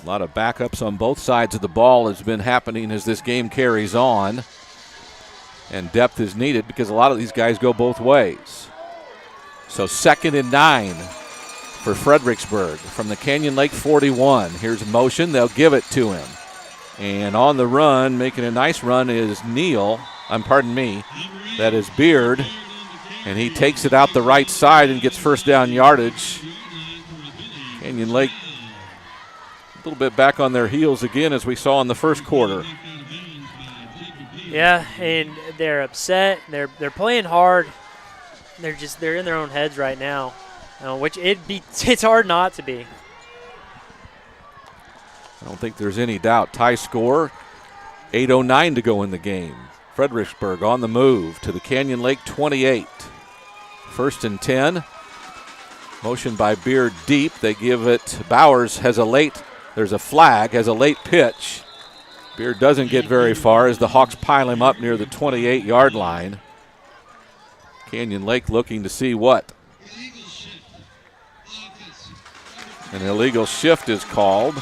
A lot of backups on both sides of the ball has been happening as this game carries on, and depth is needed because a lot of these guys go both ways. So 2nd and 9 for Fredericksburg from the Canyon Lake 41. Here's motion. They'll give it to him. And on the run, making a nice run is that is Beard. And he takes it out the right side and gets first down yardage. Canyon Lake a little bit back on their heels again as we saw in the first quarter. Yeah, and they're upset. They're playing hard. They're in their own heads right now, which it's hard not to be. I don't think there's any doubt. Tie score, 8:09 to go in the game. Fredericksburg on the move to the Canyon Lake 28. 1st and 10. Motion by Beard deep. They give it. Bowers has there's a flag, has a late pitch. Beard doesn't get very far as the Hawks pile him up near the 28-yard line. Canyon Lake looking to see what? An illegal shift is called.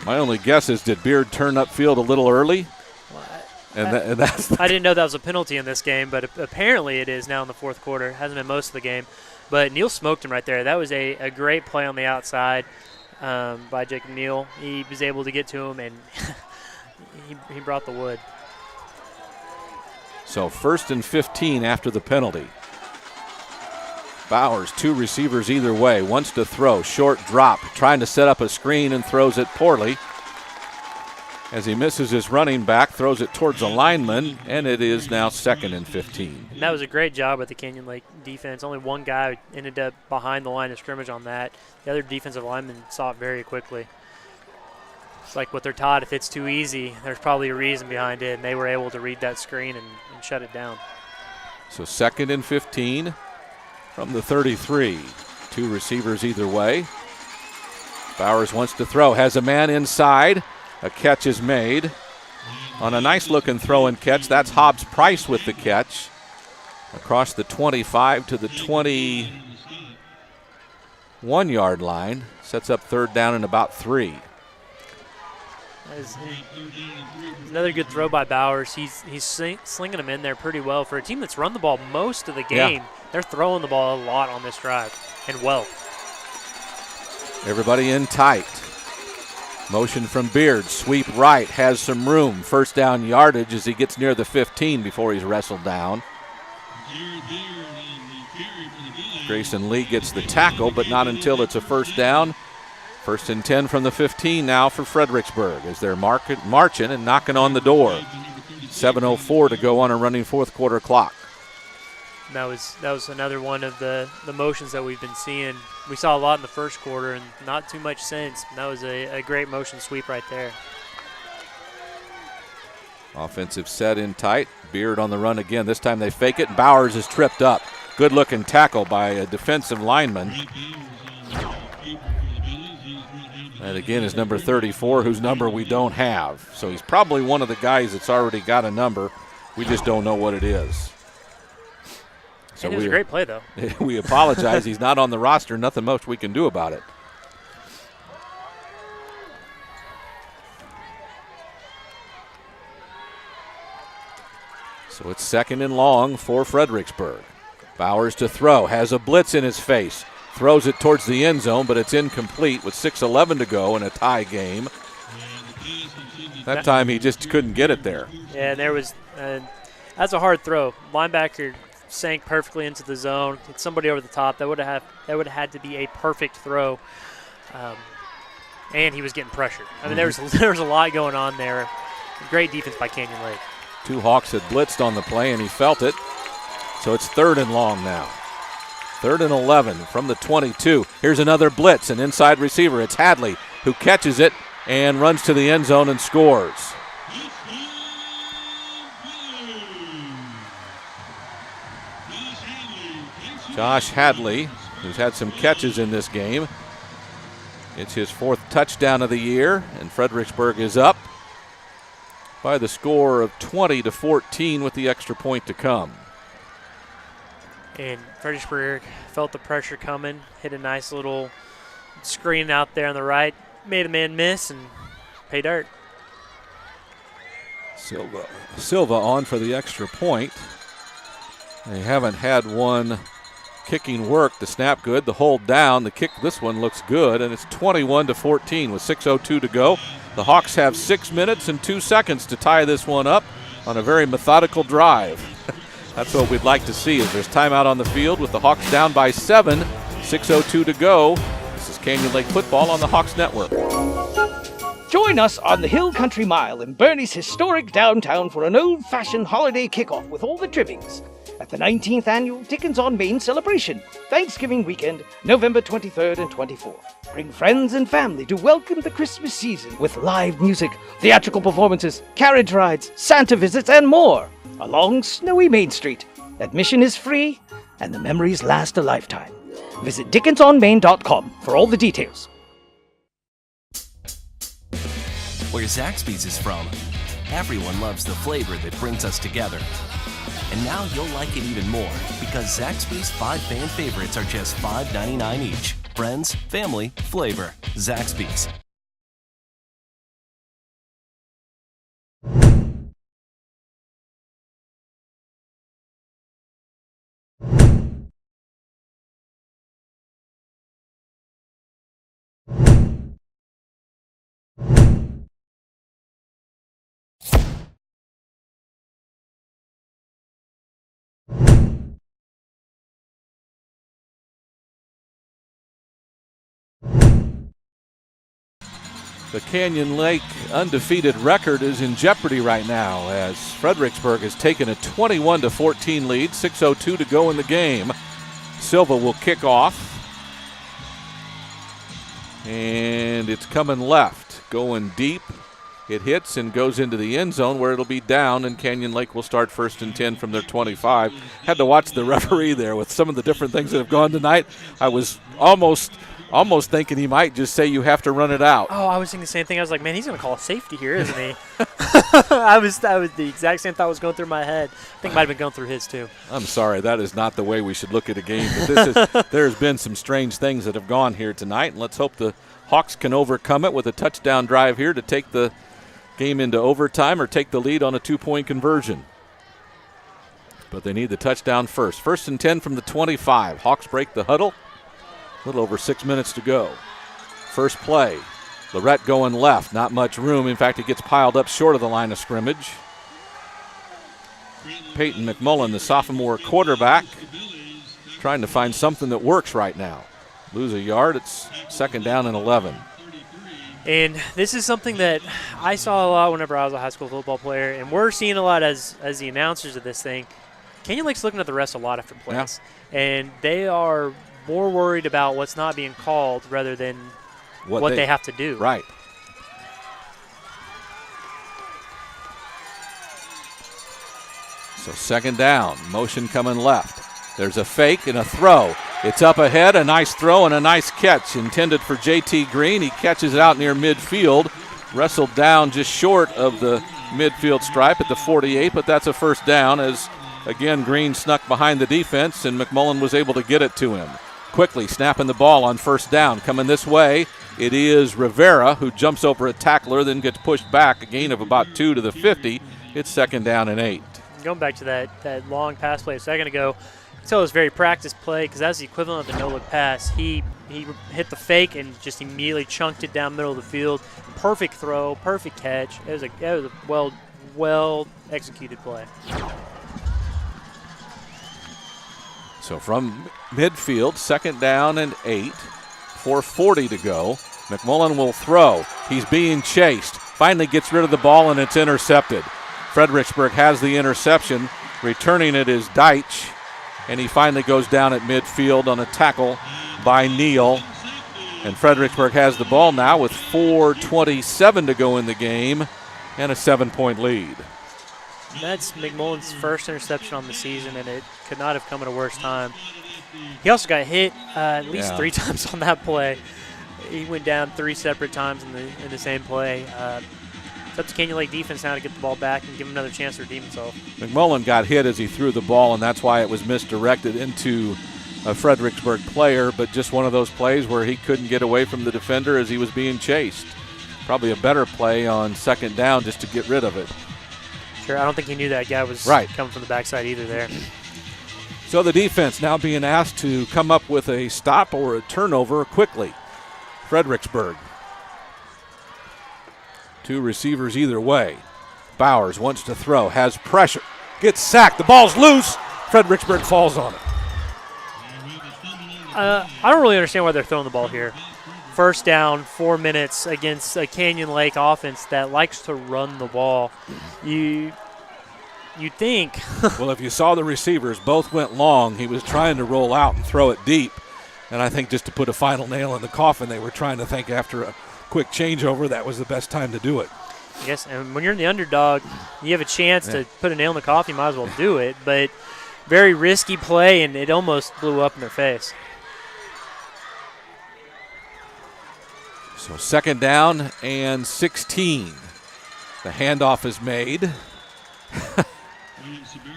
My only guess is, did Beard turn upfield a little early? And that's I didn't know that was a penalty in this game, but apparently it is now in the fourth quarter. It hasn't been most of the game. But Neal smoked him right there. That was a great play on the outside by Jacob Neal. He was able to get to him, and he brought the wood. So 1st and 15 after the penalty. Bowers, 2 receivers either way, wants to throw, short drop, trying to set up a screen and throws it poorly. As he misses his running back, throws it towards a lineman, and it is now 2nd and 15. And that was a great job by the Canyon Lake defense. Only one guy ended up behind the line of scrimmage on that. The other defensive lineman saw it very quickly. It's like what they're taught, if it's too easy, there's probably a reason behind it, and they were able to read that screen and shut it down. So 2nd and 15 from the 33. 2 receivers either way. Bowers wants to throw, has a man inside. A catch is made on a nice-looking throw and catch. That's Hobbs Price with the catch across the 25 to the 21-yard line. Sets up 3rd down and about 3. Another good throw by Bowers. He's slinging them in there pretty well. For a team that's run the ball most of the game, they're throwing the ball a lot on this drive, and well. Everybody in tight. Motion from Beard, sweep right, has some room. First down yardage as he gets near the 15 before he's wrestled down. Grayson Lee gets the tackle, but not until it's a first down. 1st and 10 from the 15 now for Fredericksburg as they're marching and knocking on the door. 7:04 to go on a running fourth quarter clock. That was another one of the motions that we've been seeing. We saw a lot in the first quarter and not too much since. That was a great motion sweep right there. Offensive set in tight. Beard on the run again. This time they fake it, and Bowers is tripped up. Good-looking tackle by a defensive lineman. And again is number 34, whose number we don't have. So he's probably one of the guys that's already got a number. We just don't know what it is. So it was a great play, though. We apologize. He's not on the roster. Nothing much we can do about it. So it's 2nd and long for Fredericksburg. Bowers to throw, has a blitz in his face. Throws it towards the end zone, but it's incomplete with 6:11 to go in a tie game. That time he just couldn't get it there. Yeah, there was that's a hard throw. Linebacker sank perfectly into the zone. It's somebody over the top. That would have had to be a perfect throw. And he was getting pressured. I mean, there was a lot going on there. Great defense by Canyon Lake. 2 Hawks had blitzed on the play, and he felt it. So it's 3rd and long now. 3rd and 11 from the 22. Here's another blitz, an inside receiver. It's Hadley who catches it and runs to the end zone and scores. Josh Hadley, who's had some catches in this game. It's his 4th touchdown of the year, and Fredericksburg is up by the score of 20-14 with the extra point to come. And Fredericksburg felt the pressure coming, hit a nice little screen out there on the right, made a man miss, and pay dirt. Silva on for the extra point. They haven't had one kicking work. The snap good, the hold down, the kick, this one looks good, and it's 21-14 with 6:02 to go. The Hawks have 6 minutes and 2 seconds to tie this one up on a very methodical drive. That's what we'd like to see, as there's timeout on the field with the Hawks down by 7, 6:02 to go. This is Canyon Lake Football on the Hawks Network. Join us on the Hill Country Mile in Bernie's historic downtown for an old-fashioned holiday kickoff with all the trimmings at the 19th Annual Dickens on Main celebration, Thanksgiving weekend, November 23rd and 24th. Bring friends and family to welcome the Christmas season with live music, theatrical performances, carriage rides, Santa visits, and more along snowy Main Street. Admission is free, and the memories last a lifetime. Visit dickensonmain.com for all the details. Where Zaxby's is from, everyone loves the flavor that brings us together. And now you'll like it even more, because Zaxby's 5 fan favorites are just $5.99 each. Friends, family, flavor. Zaxby's. The Canyon Lake undefeated record is in jeopardy right now, as Fredericksburg has taken a 21-14 lead, 6:02 to go in the game. Silva will kick off, and it's coming left, going deep. It hits and goes into the end zone where it'll be down, and Canyon Lake will start 1st and 10 from their 25. Had to watch the referee there with some of the different things that have gone tonight. I was almost thinking he might just say you have to run it out. Oh, I was thinking the same thing. I was like, man, he's going to call a safety here, isn't he? That was the exact same thought was going through my head. I think it might have been going through his too. I'm sorry, that is not the way we should look at a game. But there's been some strange things that have gone here tonight, and let's hope the Hawks can overcome it with a touchdown drive here to take the game into overtime or take the lead on a 2-point conversion. But they need the touchdown first. 1st and 10 from the 25. Hawks break the huddle. A little over 6 minutes to go. First play. Lorette going left. Not much room. In fact, he gets piled up short of the line of scrimmage. Peyton McMullen, the sophomore quarterback, trying to find something that works right now. Lose a yard. It's 2nd down and 11. And this is something that I saw a lot whenever I was a high school football player, and we're seeing a lot as the announcers of this thing. Canyon Lake's looking at the refs a lot after plays, and they are more worried about what's not being called rather than what they have to do. Right. So 2nd down, motion coming left. There's a fake and a throw. It's up ahead, a nice throw and a nice catch intended for J.T. Green. He catches it out near midfield, wrestled down just short of the midfield stripe at the 48, but that's a 1st down as, again, Green snuck behind the defense and McMullen was able to get it to him. Quickly snapping the ball on 1st down. Coming this way, it is Rivera who jumps over a tackler, then gets pushed back, a gain of about 2 to the 50. It's 2nd down and 8. going back to that long pass play a second ago, so it was very practice play because that's the equivalent of the no-look pass. He hit the fake and just immediately chunked it down middle of the field. Perfect throw, perfect catch. It was a well executed play. So from midfield, 2nd down and 8, 4:40 to go. McMullen will throw. He's being chased. Finally gets rid of the ball, and it's intercepted. Fredericksburg has the interception. Returning it is Deitch, and he finally goes down at midfield on a tackle by Neal. And Fredericksburg has the ball now with 4:27 to go in the game and a 7-point lead. That's McMullen's first interception on the season, and it could not have come at a worse time. He also got hit at least 3 times on that play. He went down 3 separate times in the same play. It's up to Canyon Lake defense now to get the ball back and give him another chance to redeem himself. McMullen got hit as he threw the ball, and that's why it was misdirected into a Fredericksburg player, but just one of those plays where he couldn't get away from the defender as he was being chased. Probably a better play on 2nd down just to get rid of it. Sure, I don't think he knew that guy was coming from the backside either there. So the defense now being asked to come up with a stop or a turnover quickly. Fredericksburg. 2 receivers either way. Bowers wants to throw, has pressure, gets sacked. The ball's loose. Fredericksburg falls on it. I don't really understand why they're throwing the ball here. 1st down, 4 minutes against a Canyon Lake offense that likes to run the ball. You'd think. Well, if you saw the receivers, both went long. He was trying to roll out and throw it deep. And I think just to put a final nail in the coffin, they were trying to think after a quick changeover that was the best time to do it. Yes, and when you're in the underdog, you have a chance to put a nail in the coffin, you might as well do it. But very risky play, and it almost blew up in their face. So 2nd down and 16. The handoff is made.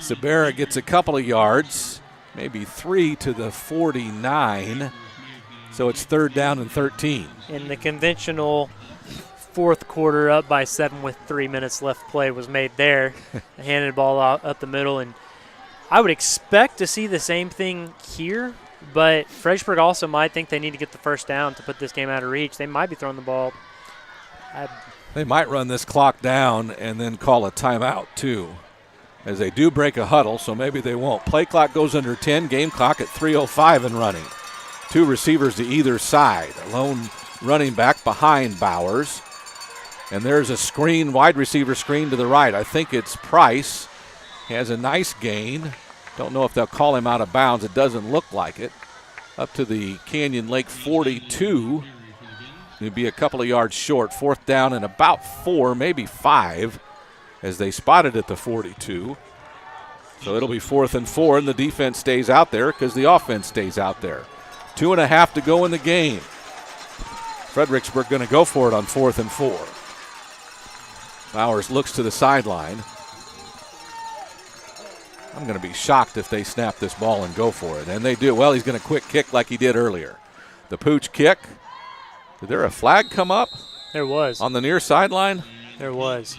Rivera gets a couple of yards, maybe 3 to the 49. So it's 3rd down and 13. In the conventional 4th quarter, up by 7 with 3 minutes left play was made there. Handed the ball out up the middle, and I would expect to see the same thing here, but Fredericksburg also might think they need to get the 1st down to put this game out of reach. They might be throwing the ball. They might run this clock down and then call a timeout too, as they do break a huddle, so maybe they won't. Play clock goes under 10, game clock at 3:05 and running. 2 receivers to either side. A lone running back behind Bowers. And there's a screen, wide receiver screen to the right. I think it's Price. He has a nice gain. Don't know if they'll call him out of bounds. It doesn't look like it. Up to the Canyon Lake 42. He'd be a couple of yards short. 4th down and about 4, maybe 5, as they spotted at the 42. So it'll be 4th and 4, and the defense stays out there because the offense stays out there. 2.5 to go in the game. Fredericksburg going to go for it on 4th and 4. Bowers looks to the sideline. I'm going to be shocked if they snap this ball and go for it. And they do. Well, he's going to quick kick like he did earlier. The pooch kick. Did there a flag come up? There was. On the near sideline? There was.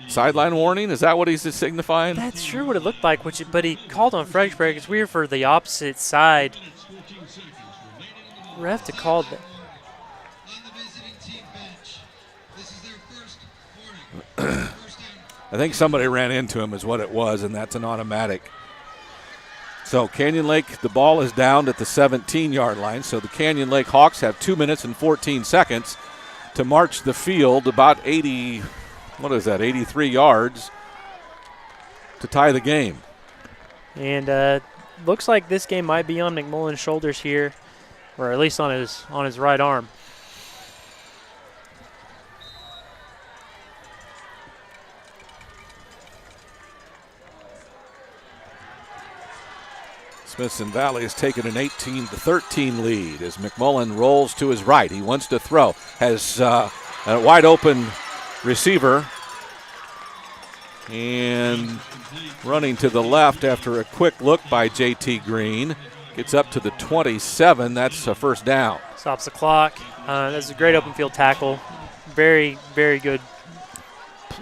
Sideline warning? Is that what he's signifying? That's sure what it looked like, but he called on Fredericksburg. It's weird for the opposite side. Ref to call that. I think somebody ran into him is what it was, and that's an automatic. So Canyon Lake, the ball is down at the 17-yard line, so the Canyon Lake Hawks have 2 minutes and 14 seconds to march the field about 83 yards to tie the game. And looks like this game might be on McMullen's shoulders here, or at least on his right arm. Smithson Valley has taken an 18-13 lead as McMullen rolls to his right. He wants to throw. Has a wide open receiver. And running to the left after a quick look by J.T. Green. Gets up to the 27. That's a first down. Stops the clock. That's a great open field tackle. Very, very good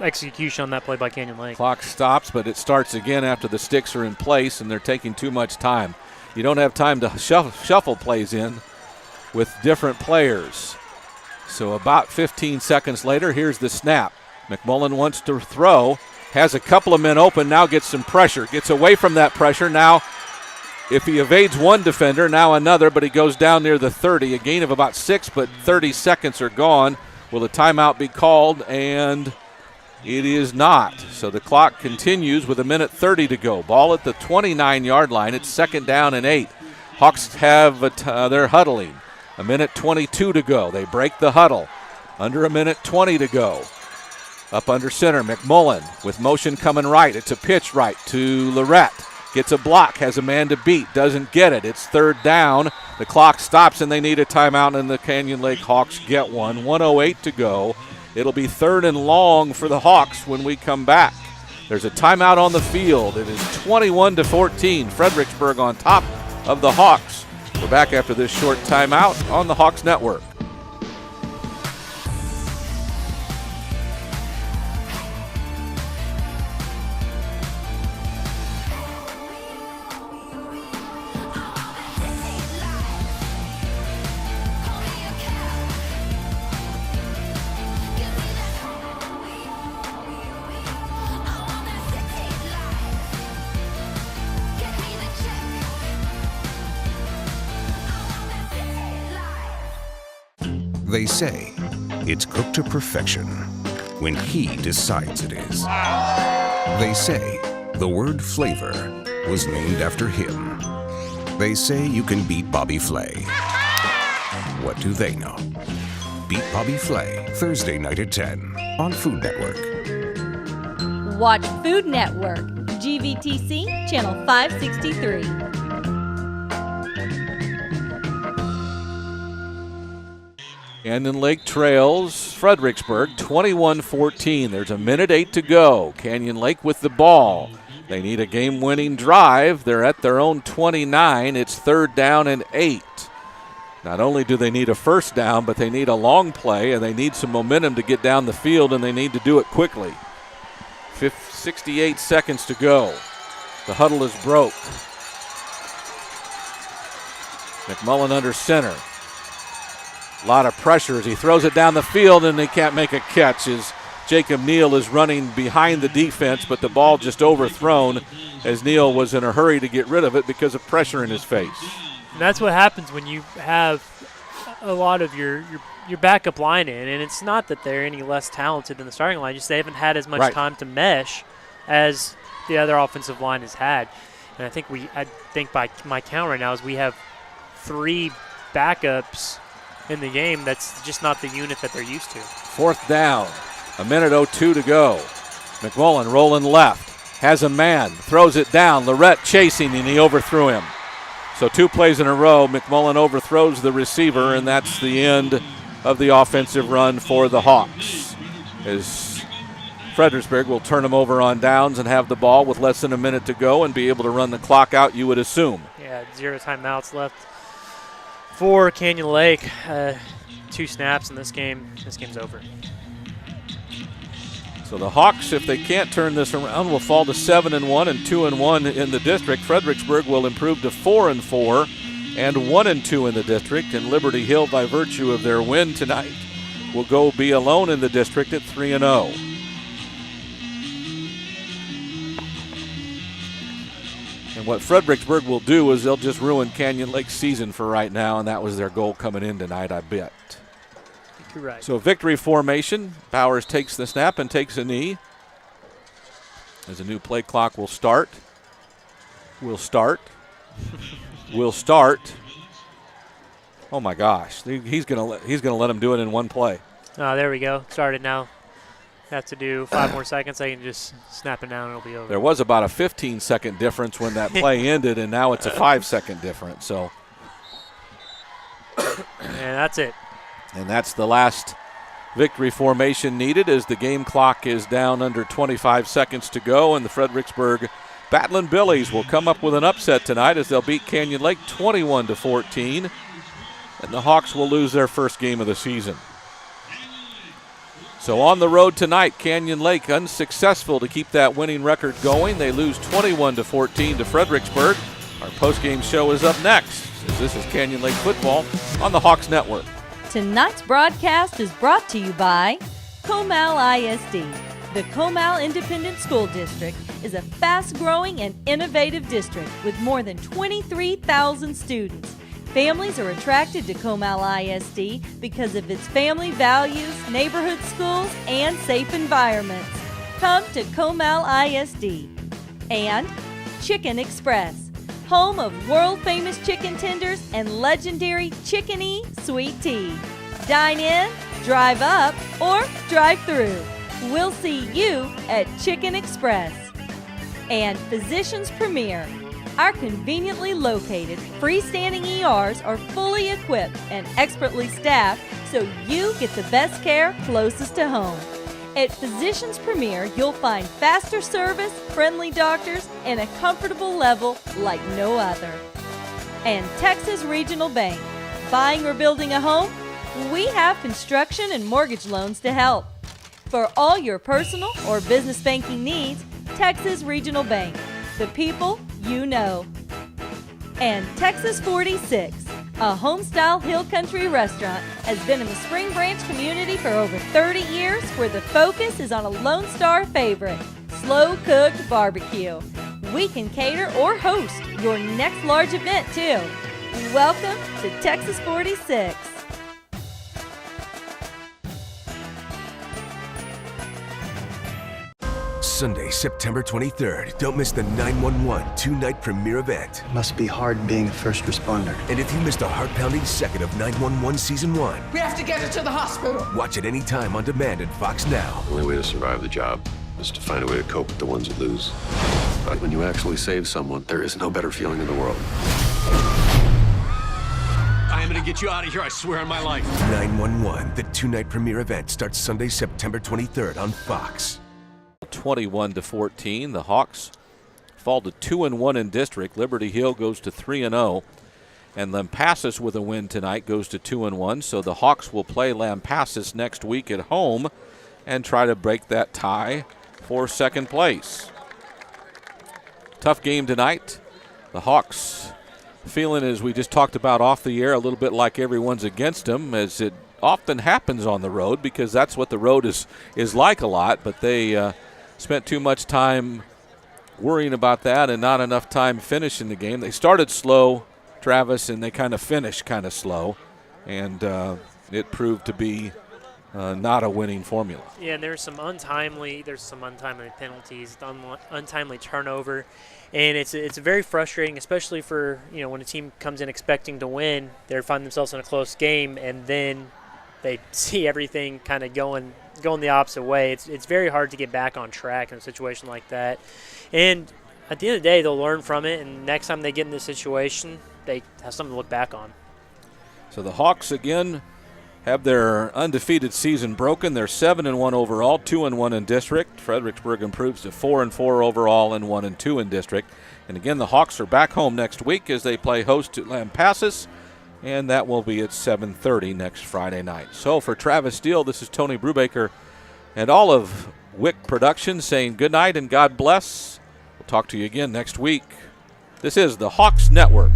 execution on that play by Canyon Lake. Clock stops, but it starts again after the sticks are in place, and they're taking too much time. You don't have time to shuffle plays in with different players. So about 15 seconds later, here's the snap. McMullen wants to throw, has a couple of men open, now gets some pressure, gets away from that pressure. Now, if he evades one defender, now another, but he goes down near the 30, a gain of about 6, but 30 seconds are gone. Will a timeout be called? And it is not. So the clock continues with 1:30 to go. Ball at the 29-yard line. It's 2nd down and 8. Hawks have they're huddling. 1:22 to go. They break the huddle. Under 1:20 to go. Up under center, McMullen with motion coming right. It's a pitch right to Lorette. Gets a block, has a man to beat, doesn't get it. It's 3rd down. The clock stops and they need a timeout, and the Canyon Lake Hawks get one. 1:08 to go. It'll be 3rd and long for the Hawks when we come back. There's a timeout on the field. It is 21-14. Fredericksburg on top of the Hawks. We're back after this short timeout on the Hawks Network. They say it's cooked to perfection when he decides it is. They say the word flavor was named after him. They say you can beat Bobby Flay. What do they know? Beat Bobby Flay, Thursday night at 10 on Food Network. Watch Food Network, GVTC, Channel 563. Canyon Lake trails Fredericksburg 21-14. There's 1:08 to go. Canyon Lake with the ball. They need a game-winning drive. They're at their own 29. It's 3rd down and 8. Not only do they need a first down, but they need a long play, and they need some momentum to get down the field, and they need to do it quickly. 68 seconds to go. The huddle is broke. McMullen under center. A lot of pressure as he throws it down the field, and they can't make a catch as Jacob Neal is running behind the defense, but the ball just overthrown as Neal was in a hurry to get rid of it because of pressure in his face. And that's what happens when you have a lot of your backup line in, and it's not that they're any less talented than the starting line, just they haven't had as much time to mesh as the other offensive line has had. And I think by my count right now is we have 3 backups in the game. That's just not the unit that they're used to. 4th down, 1:02 to go. McMullen rolling left, has a man, throws it down. Lorette chasing, and he overthrew him. So 2 plays in a row, McMullen overthrows the receiver, and that's the end of the offensive run for the Hawks. As Fredericksburg will turn them over on downs and have the ball with less than a minute to go and be able to run the clock out, you would assume. Yeah, 0 timeouts left for Canyon Lake. 2 snaps in this game. This game's over. So the Hawks, if they can't turn this around, will fall to 7-1 and 2-1 in the district. Fredericksburg will improve to 4-4 and 1-2 in the district. And Liberty Hill, by virtue of their win tonight, will go be alone in the district at 3-0. And what Fredericksburg will do is they'll just ruin Canyon Lake's season for right now, and that was their goal coming in tonight, I bet. You're right. So victory formation. Bowers takes the snap and takes a knee. As a new play clock will start. We'll start. Oh my gosh, he's gonna let him do it in one play. Oh, there we go. Started now. Have to do 5 more seconds. I can just snap it down and it'll be over. There was about a 15-second difference when that play ended, and now it's a 5-second difference. So, and that's it. And that's the last victory formation needed as the game clock is down under 25 seconds to go, and the Fredericksburg Battlin Billies will come up with an upset tonight as they'll beat Canyon Lake 21-14. And the Hawks will lose their first game of the season. So on the road tonight, Canyon Lake unsuccessful to keep that winning record going. They lose 21-14 to Fredericksburg. Our postgame show is up next, as this is Canyon Lake football on the Hawks Network. Tonight's broadcast is brought to you by Comal ISD. The Comal Independent School District is a fast-growing and innovative district with more than 23,000 students. Families are attracted to Comal ISD because of its family values, neighborhood schools, and safe environments. Come to Comal ISD. And Chicken Express, home of world-famous chicken tenders and legendary Chicken-y sweet tea. Dine in, drive up, or drive through. We'll see you at Chicken Express. And Physicians Premier. Our conveniently located freestanding ERs are fully equipped and expertly staffed so you get the best care closest to home. At Physicians Premier, you'll find faster service, friendly doctors, and a comfortable level like no other. And Texas Regional Bank. Buying or building a home? We have construction and mortgage loans to help. For all your personal or business banking needs, Texas Regional Bank. The people you know. And Texas 46, a home-style hill country restaurant, has been in the Spring Branch community for over 30 years, where the focus is on a Lone Star favorite, slow-cooked barbecue. We can cater or host your next large event, too. Welcome to Texas 46. Sunday, September 23rd. Don't miss the 911 two-night premiere event. Must be hard being a first responder. And if you missed a heart-pounding second of 911 Season 1, We have to get her to the hospital. watch it anytime on demand at Fox Now. The only way to survive the job is to find a way to cope with the ones that lose. But when you actually save someone, there is no better feeling in the world. I am going to get you out of here, I swear on my life. 911, the two-night premiere event starts Sunday, September 23rd on Fox. 21-14. The Hawks fall to 2-1 in district. Liberty Hill goes to 3-0. And Lampasas with a win tonight goes to 2-1. So the Hawks will play Lampasas next week at home and try to break that tie for second place. Tough game tonight. The Hawks feeling, as we just talked about off the air, a little bit like everyone's against them, as it often happens on the road, because that's what the road is like a lot. But they spent too much time worrying about that and not enough time finishing the game. They started slow, Travis, and they kind of finished kind of slow, and it proved to be not a winning formula. Yeah, there's some untimely penalties, untimely turnover, and it's very frustrating, especially for when a team comes in expecting to win. They find themselves in a close game, and then they see everything kind of going the opposite way. It's very hard to get back on track in a situation like that. And at the end of the day, they'll learn from it, and next time they get in this situation, they have something to look back on. So the Hawks, again, have their undefeated season broken. They're 7-1 overall, 2-1 in district. Fredericksburg improves to 4-4 overall and 1-2 in district. And again, the Hawks are back home next week as they play host to Lampasas, and that will be at 7:30 next Friday night. So for Travis Steele, this is Tony Brubaker and all of Wick Productions saying good night and God bless. We'll talk to you again next week. This is the Hawks Network.